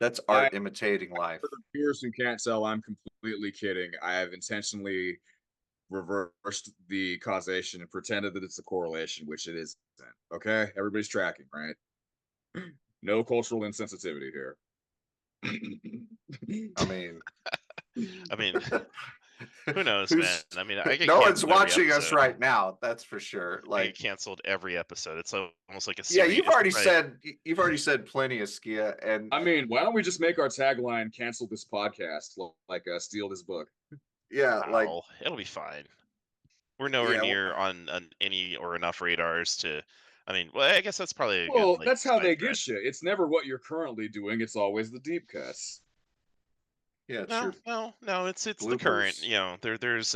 That's art imitating life. For viewers who can't tell, I'm completely kidding. I have intentionally reversed the causation and pretended that it's a correlation, which it isn't. Okay, everybody's tracking, right? No cultural insensitivity here. I mean, who knows, man? I mean, I get no one's canceled every watching us episode. right now. That's for sure. I Like, get canceled every episode. It's almost like a yeah, series. you've already said plenty of Skia, and I mean, why don't we just make our tagline "Cancel this podcast" like steal this book? yeah, like Oh, it'll be fine. We're nowhere Yeah, near on any or enough radars to. I mean, well, I guess that's probably a good. Well, Like, that's how side they thread. get you. It's never what you're currently doing. It's always the deep cuts. yeah, it's No, your no. It's the current. bloopers. There's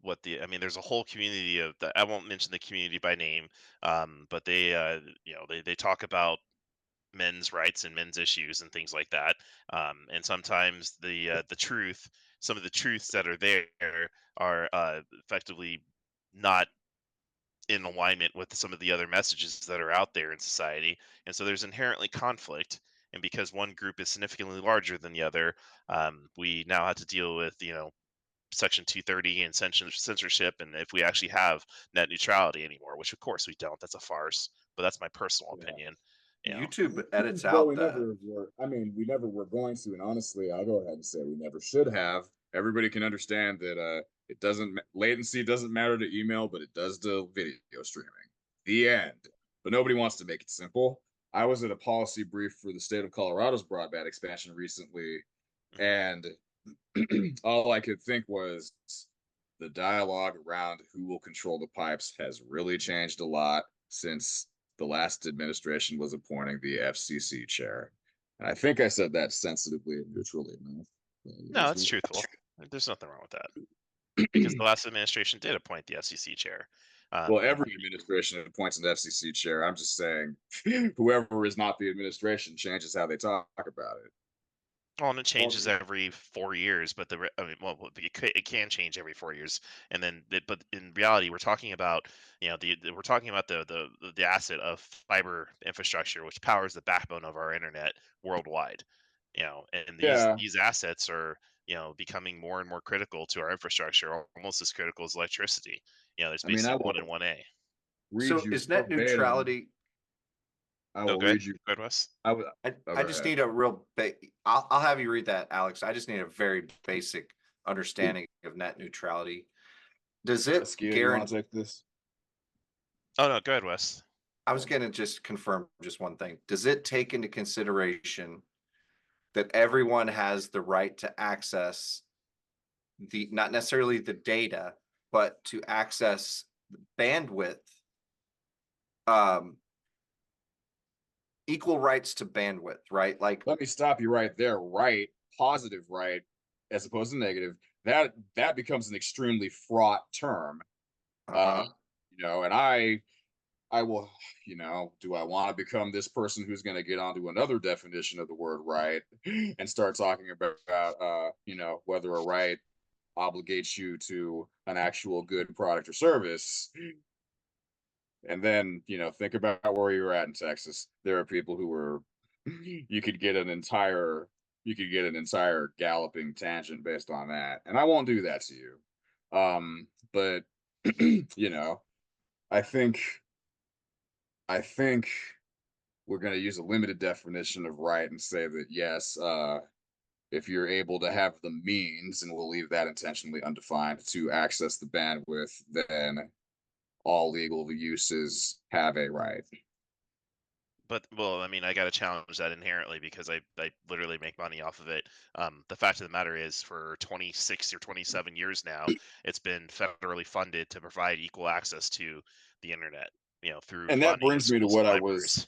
what the. I mean, there's a whole community of the. I won't mention the community by name. But they they talk about men's rights and men's issues and things like that. And sometimes the truth, some of the truths that are there are effectively not in alignment with some of the other messages that are out there in society. And so there's inherently conflict. And because one group is significantly larger than the other, we now have to deal with, Section 230 and censorship. And if we actually have net neutrality anymore, which of course we don't, that's a farce. But that's my personal Yeah. opinion. YouTube edits Well, out we that. never were. I mean, we never were going to, and honestly, I'll go ahead and say we never should have. Everybody can understand that it doesn't latency doesn't matter to email, but it does to video streaming. The end. But nobody wants to make it simple. I was at a policy brief for the state of Colorado's broadband expansion recently, and all I could think was the dialogue around who will control the pipes has really changed a lot since the last administration was appointing the FCC chair. And I think I said that sensitively and neutrally enough. No, that's truthful. There's nothing wrong with that. Because the last administration did appoint the FCC chair. Well, every administration appoints an FCC chair. I'm just saying, whoever is not the administration changes how they talk about it. Well, and it changes every 4 years, but I mean, well, it can change every 4 years, and then, but in reality, we're talking about, we're talking about the asset of fiber infrastructure, which powers the backbone of our internet worldwide. And these assets are, becoming more and more critical to our infrastructure, almost as critical as electricity. There's basically 1 and 1A. So is net neutrality? I will read you. Go ahead, Wes. I just need a real. I'll have you read that, Alex. I just need a very basic understanding of net neutrality. Does it guarantee this? Oh no, go ahead, Wes. I was gonna just confirm just one thing. Does it take into consideration that everyone has the right to access the, not necessarily the data, but to access bandwidth, um, equal rights to bandwidth, right? Like, Let me stop you right there. Right, positive right, as opposed to negative. That becomes an extremely fraught term. Uh, uh-huh. and I will, do I want to become this person who's going to get onto another definition of the word right and start talking about, whether a right obligates you to an actual good product or service? And then, think about where you're at in Texas. There are people who are, you could get an entire, galloping tangent based on that. And I won't do that to you. But, I think, I think we're going to use a limited definition of right and say that, yes, if you're able to have the means, and we'll leave that intentionally undefined, to access the bandwidth, then all legal uses have a right. But well, I mean, I got to challenge that inherently because I literally make money off of it. The fact of the matter is, for 26 or 27 years now, it's been federally funded to provide equal access to the internet. Through And that funding of brings me to schools and what libraries.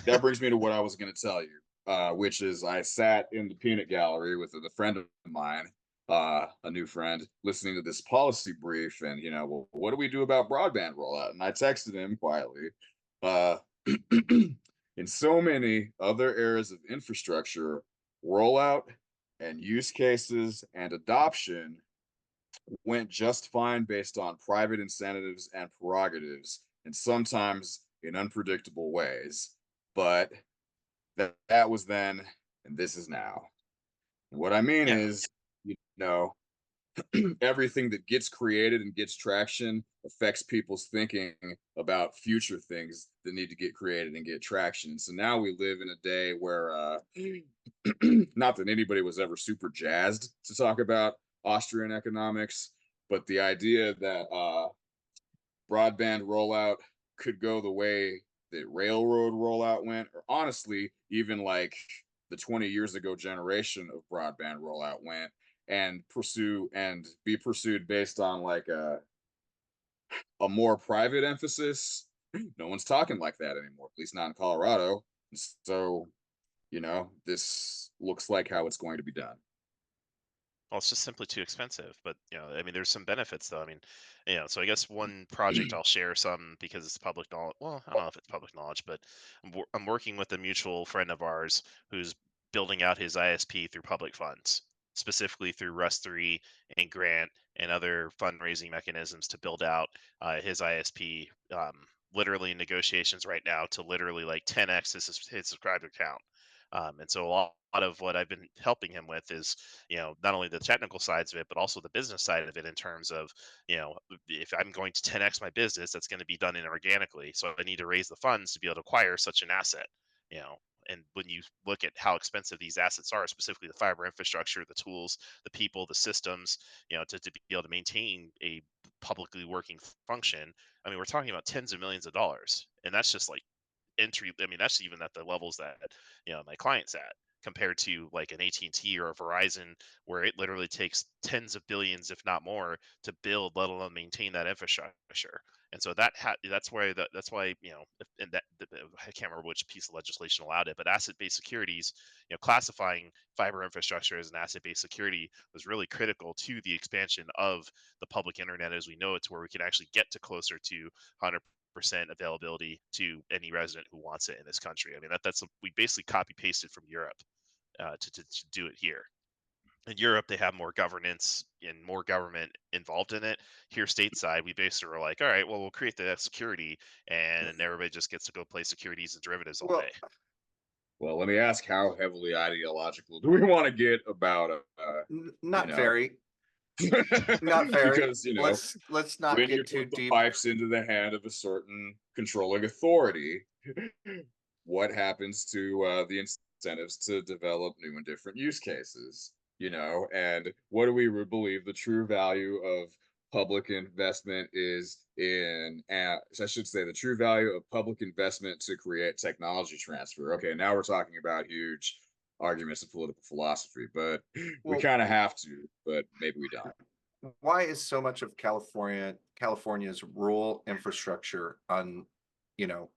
I was going to tell you, which is I sat in the peanut gallery with a friend of mine, a new friend, listening to this policy brief, and well, what do we do about broadband rollout? And I texted him quietly, uh, in so many other areas of infrastructure, rollout and use cases and adoption went just fine based on private incentives and prerogatives, and sometimes in unpredictable ways. But that was then, and this is now. And what I mean Yeah, is, you know, everything that gets created and gets traction affects people's thinking about future things that need to get created and get traction. So now we live in a day where, not that anybody was ever super jazzed to talk about Austrian economics, but the idea that broadband rollout could go the way that railroad rollout went, or honestly, even like the 20 years ago generation of broadband rollout went, and be pursued based on like a more private emphasis. No one's talking like that anymore, at least not in Colorado. So, this looks like how it's going to be done. well, it's just simply too expensive. But I mean, there's some benefits though. I mean, so I guess one project I'll share some because it's public knowledge. Well, I don't know if it's public knowledge, but I'm working with a mutual friend of ours who's building out his ISP through public funds, specifically through Rust 3 and Grant and other fundraising mechanisms to build out his ISP. Literally in negotiations right now to literally like 10x his subscriber count. And so a lot of what I've been helping him with is, not only the technical sides of it, but also the business side of it in terms of, if I'm going to 10x my business, that's going to be done inorganically. So I need to raise the funds to be able to acquire such an asset, you know. And when you look at how expensive these assets are, specifically the fiber infrastructure, the tools, the people, the systems, to be able to maintain a publicly working function, I mean, we're talking about tens of millions of dollars. And that's just like entry. I mean, that's even at the levels that my clients at, compared to like an AT&T or a Verizon, where it literally takes tens of billions, if not more, to build, let alone maintain that infrastructure. And so that's why and I can't remember which piece of legislation allowed it, but asset-based securities, classifying fiber infrastructure as an asset-based security was really critical to the expansion of the public internet as we know it, to where we can actually get to closer to 100% availability to any resident who wants it in this country. I mean, we basically copy pasted from Europe to do it here. In Europe, they have more governance and more government involved in it. Here, stateside, we basically were like, all right, well, we'll create the security, and everybody just gets to go play securities and derivatives all Well, day. Well, let me ask, how heavily ideological do we want to get about you not know very, not very. because Let's not when you get too put the deep. pipes into the hand of a certain controlling authority, what happens to the incentives to develop new and different use cases? And what do we believe the true value of public investment is in, I should say, the true value of public investment to create technology transfer. Okay, now we're talking about huge arguments of political philosophy, but we Well, kind of have to, but maybe we don't. why is so much of California's rural infrastructure you know,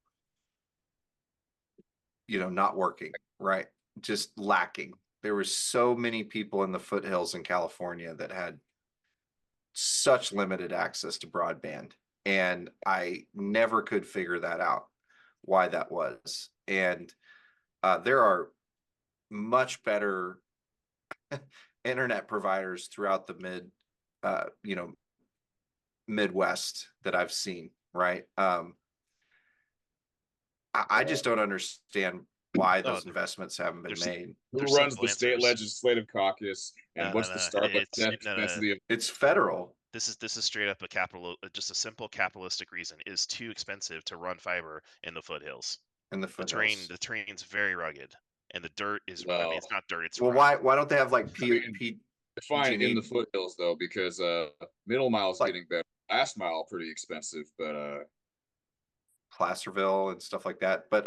not working, right? Just lacking. There were so many people in the foothills in California that had such limited access to broadband. And I never could figure that out, why that was. And there are much better internet providers throughout the Midwest that I've seen, right? I just don't understand why No, those investments haven't been there's made. Who there's runs simple the state answers. legislative caucus, and No, what's no, the no. Starbucks It's no, no, no. density of? It's federal. This is straight up just a simple capitalistic reason. It is too expensive to run fiber in the foothills. In the foothills. The terrain's very rugged, and the dirt is. I mean, Well, it's not dirt. It's Well, rock. why don't they have like mean, Define in the PG&E? foothills though, because middle mile's Like- getting better. Last mile pretty expensive, but Placerville and stuff like that. But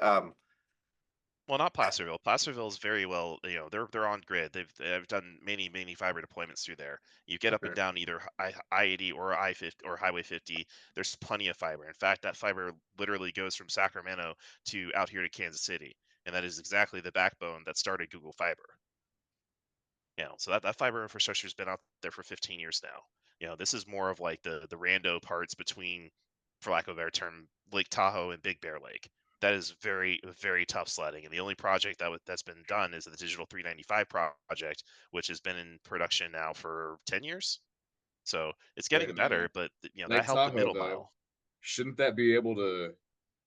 Well, not Placerville. Placerville is very well. They're on grid. They've done many fiber deployments through there. You get up and Okay. down either I-80 or I-50 or Highway 50. There's plenty of fiber. In fact, that fiber literally goes from Sacramento to out here to Kansas City, and that is exactly the backbone that started Google Fiber. So that fiber infrastructure has been out there for 15 years now. This is more of like the rando parts between, for lack of a better term, Lake Tahoe and Big Bear Lake. That is very tough sledding, and the only project that's been done is the Digital 395 project, which has been in production now for 10 years. So it's Wait getting a better, minute. but that Lake helped the Tahoe middle though, mile. shouldn't that be able to?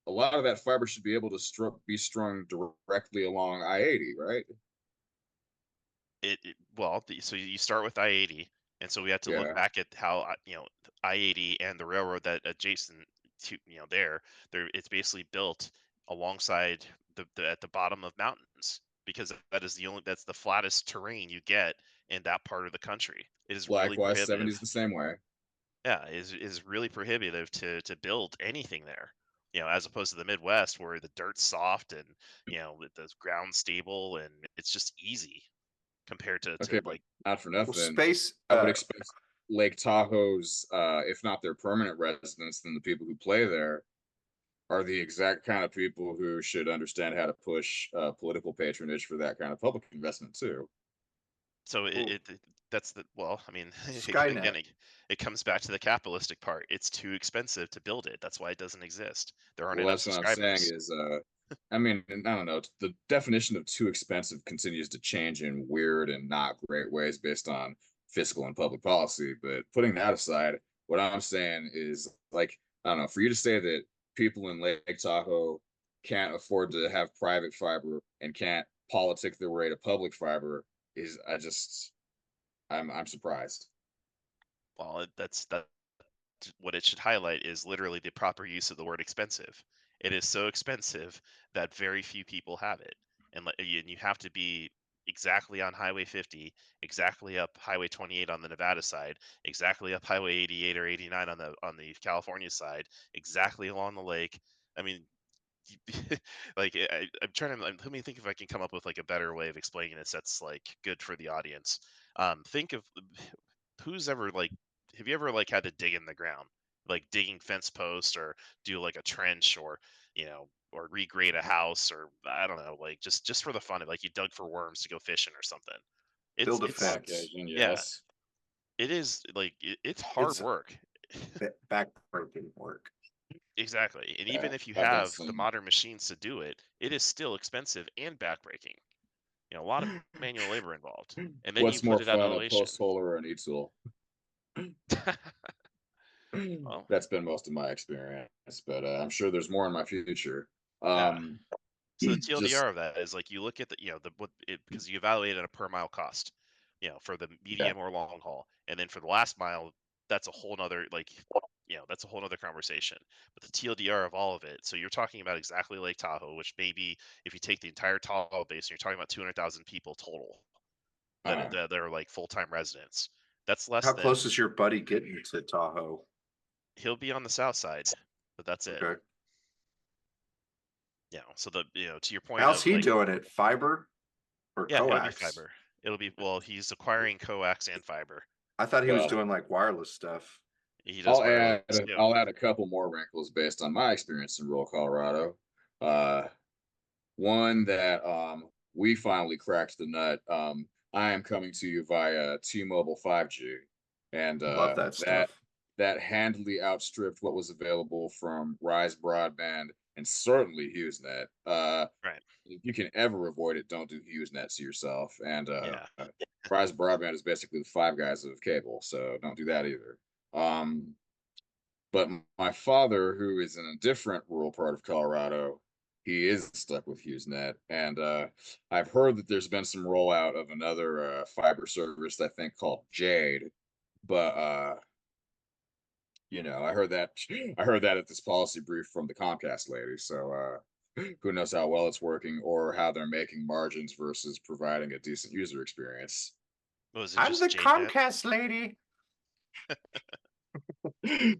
A lot of that fiber should be able to be strung directly along I-80, right? So you start with I-80, and so we have to look Yeah. back at how I-80 and the railroad that adjacent to there it's basically built alongside at the bottom of mountains, because that's the flattest terrain you get in that part of the country. It is really Likewise, prohibitive. 70's the same way. Yeah, is really prohibitive to build anything there. As opposed to the Midwest, where the dirt's soft and the ground's stable and it's just easy compared to Okay, but like. not for well, nothing. space. I would expect Lake Tahoe's, if not their permanent residents, then the people who play there are the exact kind of people who should understand how to push political patronage for that kind of public investment too. So Well, that's I mean, Skynet. again, it comes back to the capitalistic part. It's too expensive to build it. That's why it doesn't exist. There aren't Well, enough that's what I'm saying subscribers. is, I mean, I don't know. The definition of too expensive continues to change in weird and not great ways based on fiscal and public policy. But putting that aside, what I'm saying is, like, I don't know, for you to say that people in Lake Tahoe can't afford to have private fiber and can't politic their way to public fiber is, I'm surprised. Well, that's what it should highlight is literally the proper use of the word expensive. It is so expensive that very few people have it, and you have to be exactly on Highway 50, exactly up Highway 28 on the Nevada side, exactly up Highway 88 or 89 on the California side, exactly along the lake. I mean, like I'm trying to let me think if I can come up with like a better way of explaining this that's like good for the audience. Think of who's ever like, have you ever like had to dig in the ground, like digging fence posts or do like a trench or or regrade a house, or I don't know, like just for the fun of, like, you dug for worms to go fishing or something. It's Build a it's fence. Occasion, yeah, yes. it is like it's hard It's work. backbreaking work. Exactly, and Yeah, even if you I've done have the some. modern machines to do it, it is still expensive and backbreaking. A lot of manual labor involved, and then you What's put more it at fun, a elevation. post hole or an e-tool? Well, That's been most of my experience, but I'm sure there's more in my future. yeah. Um, So the just TLDR of that is like you look at because you evaluate at a per mile cost, for the okay. medium or long haul, and then for the last mile, that's a whole nother that's a whole nother conversation. But the TLDR of all of it, so you're talking about exactly Lake Tahoe, which maybe if you take the entire Tahoe basin, you're talking about 200,000 people total that Uh, that are like full time residents. That's less How than. close is your buddy getting to Tahoe? He'll be on the south side, but that's it. Okay. So to your point How's of he like, doing it? Fiber or yeah, it'll be coax? fiber. Well, he's acquiring coax and fiber. I thought he was Well, doing like wireless stuff. He does wireless too. I'll add a couple more wrinkles based on my experience in rural Colorado. Uh, One that we finally cracked the nut. I am coming to you via T-Mobile 5G, and Love that stuff. that handily outstripped what was available from Rise Broadband and certainly HughesNet. Right. If you can ever avoid it, don't do HughesNet to yourself. And Yeah. Rise Broadband is basically the Five Guys of cable, so don't do that either. But my father, who is in a different rural part of Colorado, he is stuck with HughesNet, and I've heard that there's been some rollout of another fiber service, I think called Jade, but I heard that I heard that at this policy brief from the Comcast lady. So who knows how well it's working or how they're making margins versus providing a decent user experience. Was it I'm just the JNet? Comcast lady.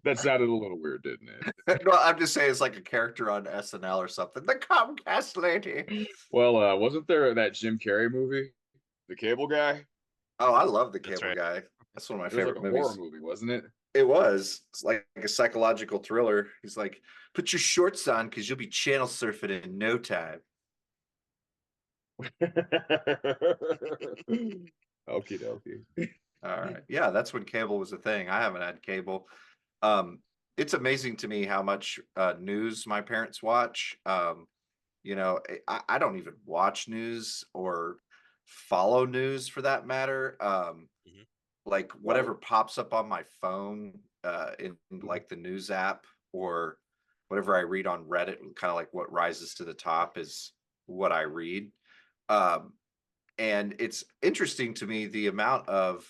That sounded a little weird, didn't it? No, I'm just saying it's like a character on SNL or something. The Comcast lady. Well, wasn't there that Jim Carrey movie, The Cable Guy? Oh, I love the That's Cable right. Guy. That's one of my It was like favorite a horror movies. movie, wasn't it? It was. It's like a psychological thriller. He's like, put your shorts on because you'll be channel surfing in no time. Okie dokie. All right. Yeah, that's when cable was a thing. I haven't had cable. It's amazing to me how much news my parents watch. I don't even watch news or follow news for that matter. Mhm. Like whatever pops up on my phone in like the news app or whatever I read on Reddit, kind of like what rises to the top is what I read. Um, and it's interesting to me the amount of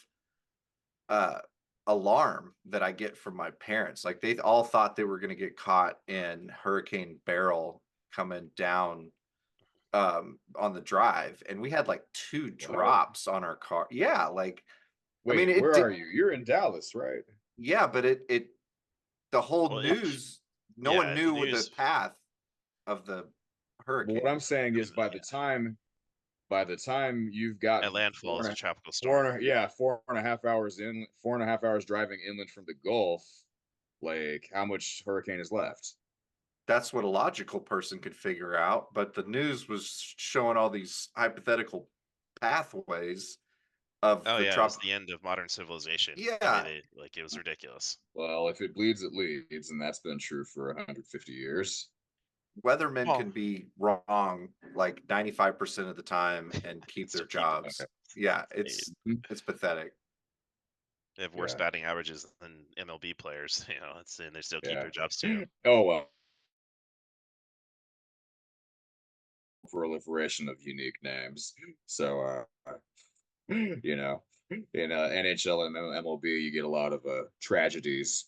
uh alarm that I get from my parents. Like they all thought they were going to get caught in Hurricane Beryl coming down on the drive, and we had like two What? drops on our car. Yeah, like I mean Wait, it where did. are you? You're in Dallas, right? Yeah, but it the whole Well, news, no one yeah, the knew the news path of the But what I'm hurricane. saying is by the time you've gotten at landfall is a tropical four storm. and a, yeah, 4.5 hours 4.5 hours driving inland from the Gulf, like how much hurricane is left? That's what a logical person could figure out, but the news was showing all these hypothetical pathways of Oh the yeah, it was trop. the end of modern civilization. The way Yeah, it was ridiculous. Well, if it bleeds, it leads, and that's been true for 150 years. weathermen Well, can be wrong like 95% of the time and keep their still keep it. jobs. Yeah, They it's pathetic. they have worse Yeah, batting averages than MLB players. And they still keep yeah. their jobs too. Oh well, proliferation of unique names. So you know, in NHL and MLB, you get a lot of tragedies.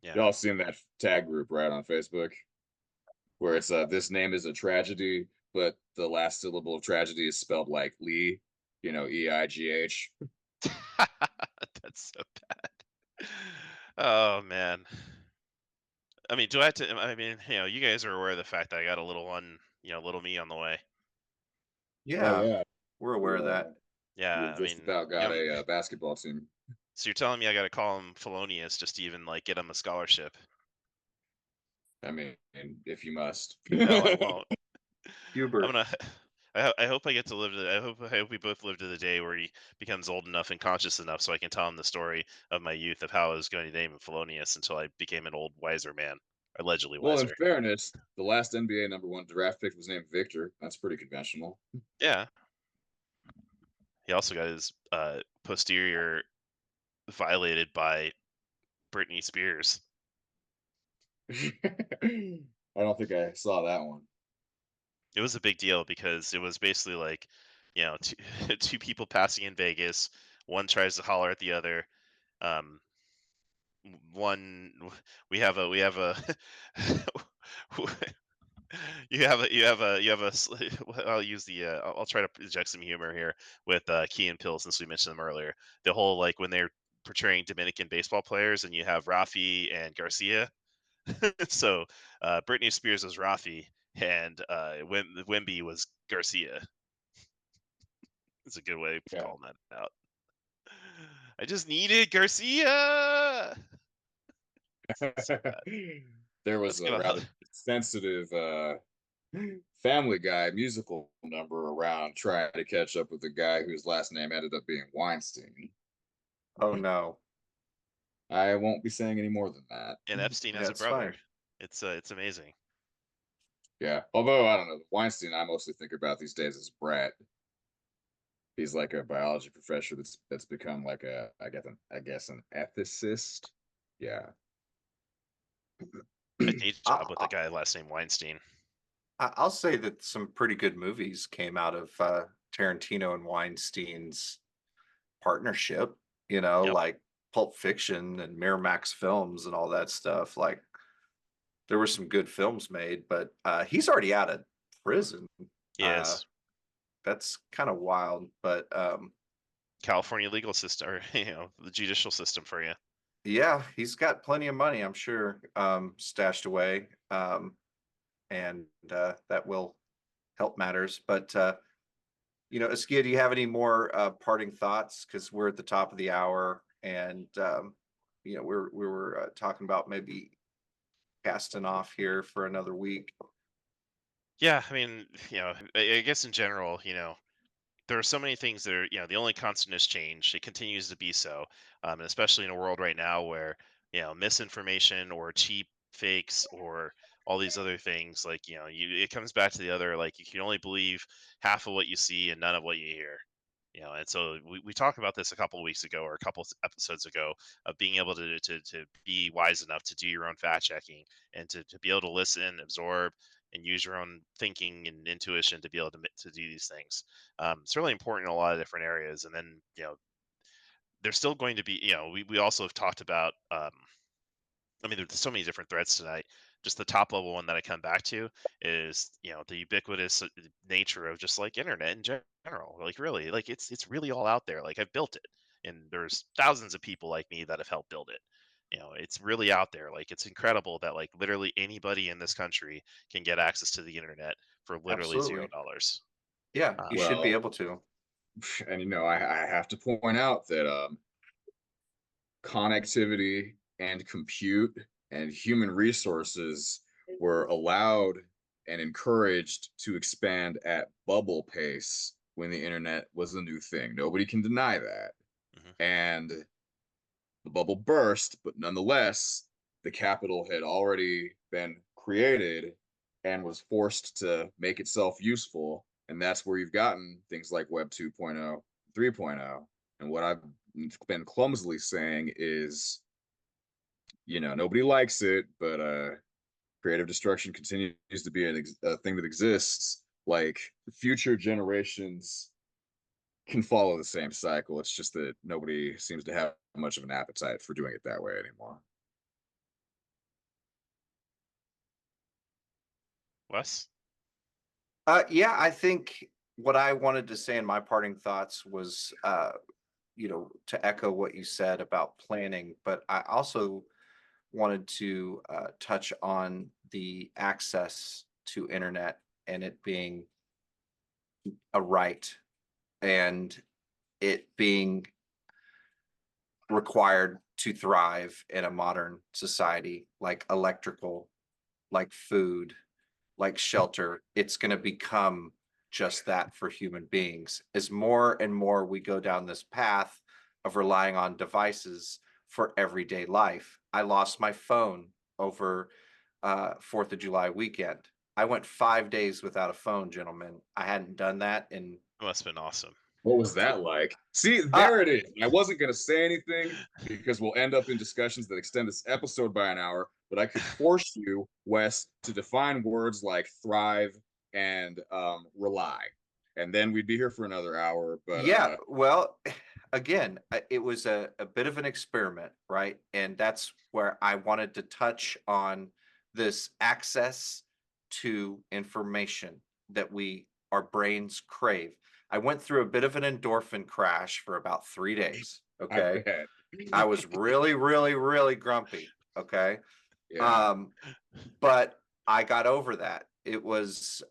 Yeah. Y'all seen that tag group right on Facebook where it's this name is a tragedy, but the last syllable of tragedy is spelled like Lee, EIGH. That's so bad. Oh man. I mean, do I have to? I mean, you guys are aware of the fact that I got a little little me on the way. Oh Yeah, yeah, we're aware of that. Yeah, we've I just mean, about got a basketball team. so you're telling me I got to call him Felonius just to even like get him a scholarship? I mean, if you must. No, I won't. I'm Hubert. gonna. I hope I get to live. I hope we both live to the day where he becomes old enough and conscious enough, so I can tell him the story of my youth of how I was going to name him Felonius until I became an old wiser man, allegedly Well, in wiser. fairness, the last NBA #1 draft pick was named Victor. That's pretty conventional. Yeah. He also got his posterior violated by Britney Spears. I don't think I saw that one. It was a big deal because it was basically like, two, two people passing in Vegas. One tries to holler at the other. Um, one, we have a I'll use the I'll try to inject some humor here with Key and Pill, since we mentioned them earlier. The whole, like, when they're portraying Dominican baseball players and you have Rafi and Garcia. So Britney Spears was Rafi, and Wimby was Garcia. It's a good way of Yeah. calling that out. I just needed Garcia. There Let's was get a on. rather sensitive Family Guy musical number around trying to catch up with the guy whose last name ended up being Weinstein. Oh no. I won't be saying any more than that. And Epstein has a That's brother. fine. It's amazing. Yeah, although I don't know, Weinstein, I mostly think about these days as Brett. He's like a biology professor that's become like I guess an ethicist. Yeah. A day I, job with a guy last name Weinstein. I'll say that some pretty good movies came out of Tarantino and Weinstein's partnership, Yep. like Pulp Fiction and Miramax Films and all that stuff. Like there were some good films made, but he's already out of prison. He Uh, is. that's kind of wild, but California legal system, or the judicial system for you. yeah, he's got plenty of money, I'm sure, stashed away, and that will help matters. But Askia, do you have any more parting thoughts? Because we're at the top of the hour, and we were talking about maybe casting off here for another week. Yeah, I mean, I guess in general, there are so many things that are, the only constant is change. It continues to be so, and especially in a world right now where, misinformation or cheap fakes or all these other things, like, it comes back to the other, like, you can only believe half of what you see and none of what you hear. And so we talked about this a couple of weeks ago or a couple episodes ago, of being able to be wise enough to do your own fact checking, and to be able to listen, absorb, and use your own thinking and intuition to be able to do these things. It's really important in a lot of different areas. And then, there's still going to be, we also have talked about, I mean, there's so many different threads tonight. Just the top level one that I come back to is, the ubiquitous nature of just like internet in general. Like, really, like it's really all out there. Like, I've built it, and there's thousands of people like me that have helped build it. It's really out there. Like, it's incredible that, like, literally anybody in this country can get access to the internet for literally Absolutely. $0. Yeah, you should be Well, able to. and I have to point out that connectivity and compute and human resources were allowed and encouraged to expand at bubble pace when the internet was a new thing. Nobody can deny that. Mhm. And the bubble burst, but nonetheless, the capital had already been created and was forced to make itself useful. And that's where you've gotten things like Web 2.0, 3.0. And what I've been clumsily saying is, nobody likes it, but creative destruction continues to be a thing that exists. Like future generations can follow the same cycle. It's just that nobody seems to have much of an appetite for doing it that way anymore. Wes? Yeah, I think what I wanted to say in my parting thoughts was, to echo what you said about planning, but I also wanted to touch on the access to internet and it being a right and it being required to thrive in a modern society, like electrical, like food, like shelter. It's going to become just that for human beings. As more and more we go down this path of relying on devices for everyday life. I lost my phone over 4th of July weekend. I went 5 days without a phone, gentlemen. I hadn't done that in It must have been awesome. What was that like? See, uh, there it is. I wasn't going to say anything because we'll end up in discussions that extend this episode by an hour, but I could force you, Wes, to define words like thrive and rely. And then we'd be here for another hour. But yeah, well, again, it was a bit of an experiment, right? And that's where I wanted to touch on this access to information that our brains crave. I went through a bit of an endorphin crash for about 3 days. I Okay. bet. I was really, really, really grumpy. Okay. Yeah. But I got over that. It was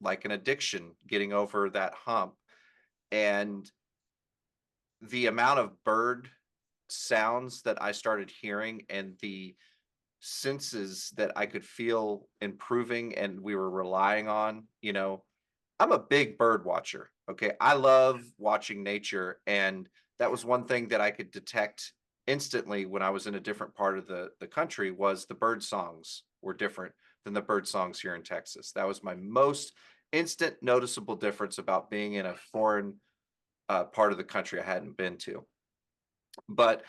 like an addiction, getting over that hump. And the amount of bird sounds that I started hearing and the senses that I could feel improving and we were relying on, I'm a big bird watcher. Okay. I love watching nature. And that was one thing that I could detect instantly when I was in a different part of the country was the bird songs were different than the bird songs here in Texas. That was my most instant noticeable difference about being in a foreign part of the country I hadn't been to. But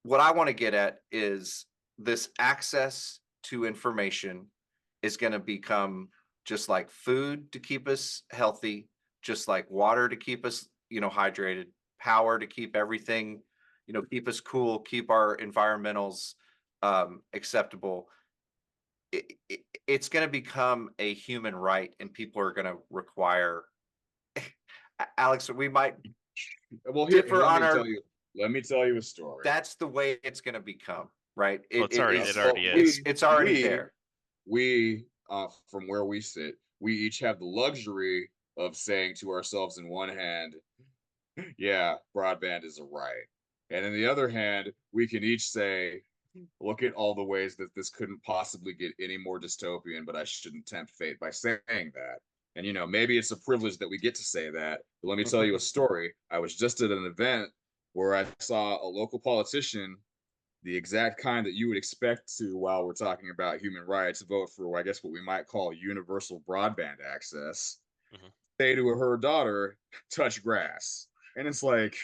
what I want to get at is this access to information is going to become just like food to keep us healthy, just like water to keep us, hydrated, power to keep everything, keep us cool, keep our environmentals acceptable. It's going to become a human right, and people are going to require. Alex, we might Well, here, differ let on me our. tell you. Let me tell you a story. That's the way it's going to become, right? Well, It it is. already is. It's already we, there. we, from where we sit, we each have the luxury of saying to ourselves in one hand, yeah, broadband is a right. And in the other hand, we can each say, look at all the ways that this couldn't possibly get any more dystopian, but I shouldn't tempt fate by saying that. And, maybe it's a privilege that we get to say that. But let me tell you a story. I was just at an event where I saw a local politician, the exact kind that you would expect to, while we're talking about human rights, vote for, I guess, what we might call universal broadband access, say to her daughter, touch grass. And it's like,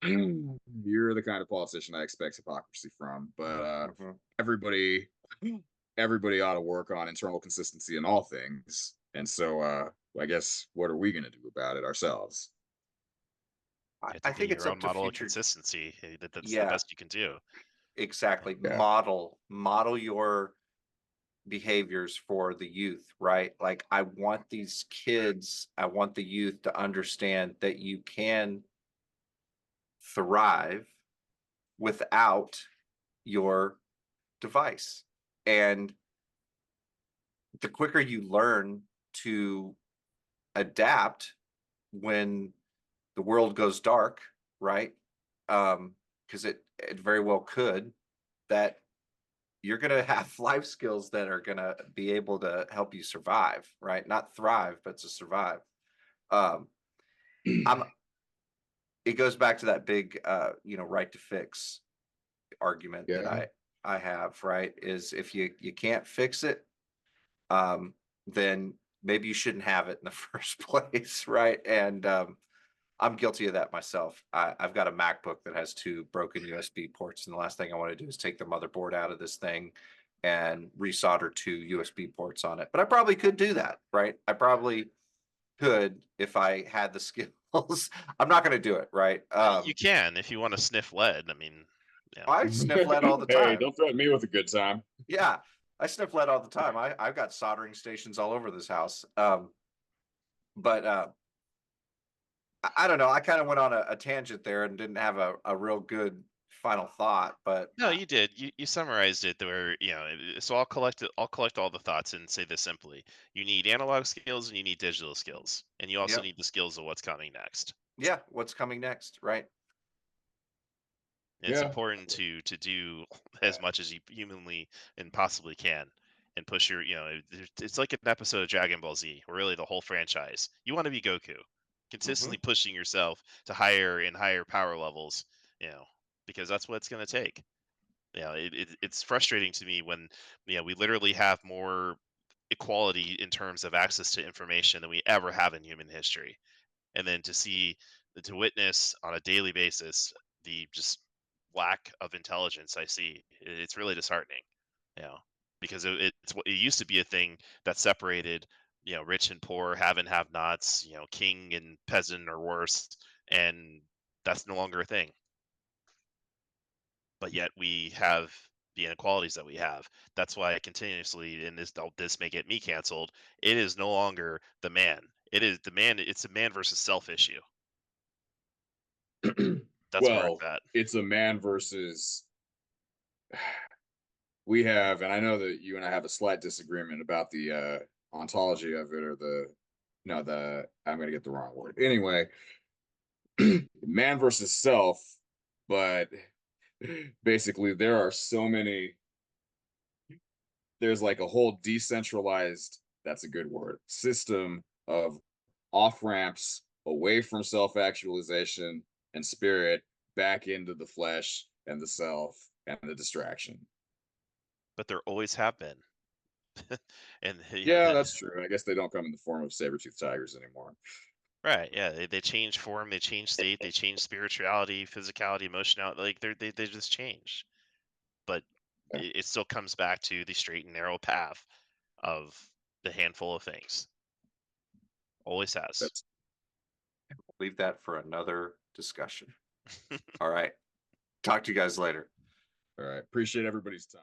you're the kind of politician I expect hypocrisy from. But everybody ought to work on internal consistency in all things. And so I guess what are we going to do about it ourselves? You have I to be think it's your own up to model of future. consistency. That's the Yeah, best you can do. exactly. Yeah. Model your behaviors for the youth, right? Like I want these kids, I want the youth to understand that you can thrive without your device. And the quicker you learn to adapt when the world goes dark, right? Because it very well could, that you're going to have life skills that are going to be able to help you survive, right? Not thrive, but to survive. Um, I'm. It goes back to that big, right to fix argument that Yeah. I have, right? Is if you can't fix it, then maybe you shouldn't have it in the first place, right? And I'm guilty of that myself. I've got a MacBook that has 2 broken USB ports, and the last thing I want to do is take the motherboard out of this thing and resolder 2 USB ports on it. But I probably could do that, right? I probably could if I had the skills. I'm not going to do it, right? You can if you want to sniff lead. I mean, yeah. I sniff lead all the Hey, time. don't threaten me with a good time. Yeah, I sniff lead all the time. I've got soldering stations all over this house. But I don't know. I kind of went on a tangent there and didn't have a real good final thought. But No, you did. You summarized it where, so I'll collect it. I'll collect all the thoughts and say this simply. You need analog skills and you need digital skills. And you also yep, need the skills of what's coming next. yeah. What's coming next, right? And it's Yeah. important to do as much as you humanly and possibly can and push your, it's like an episode of Dragon Ball Z, or really the whole franchise. You want to be Goku, consistently pushing yourself to higher and higher power levels, because that's what it's going to take. It's frustrating to me when we literally have more equality in terms of access to information than we ever have in human history, and then to witness on a daily basis the just lack of intelligence I see. It's really disheartening, because it used to be a thing that separated rich and poor, have and have nots, king and peasant or worse, and that's no longer a thing. But yet we have the inequalities that we have. That's why I continuously, and this may get me canceled. It is no longer the man. It is the man. It's a man versus self issue. That's where it's Well, at. it's a man versus we have, and I know that you and I have a slight disagreement about the ontology of it, or I'm gonna get the wrong word. Anyway, man versus self, but basically there are so many, there's like a whole decentralized, that's a good word, system of off ramps away from self actualization and spirit back into the flesh and the self and the distraction. But there always have been. And Yeah, that that's true. I guess they don't come in the form of saber-toothed tigers anymore. right, yeah, they change form, they change state, they change spirituality, physicality, emotionality. Like they just change. But Yeah, it still comes back to the straight and narrow path of the handful of things. Always has. that's Leave that for another discussion. All right. Talk to you guys later. all right. Appreciate everybody's time.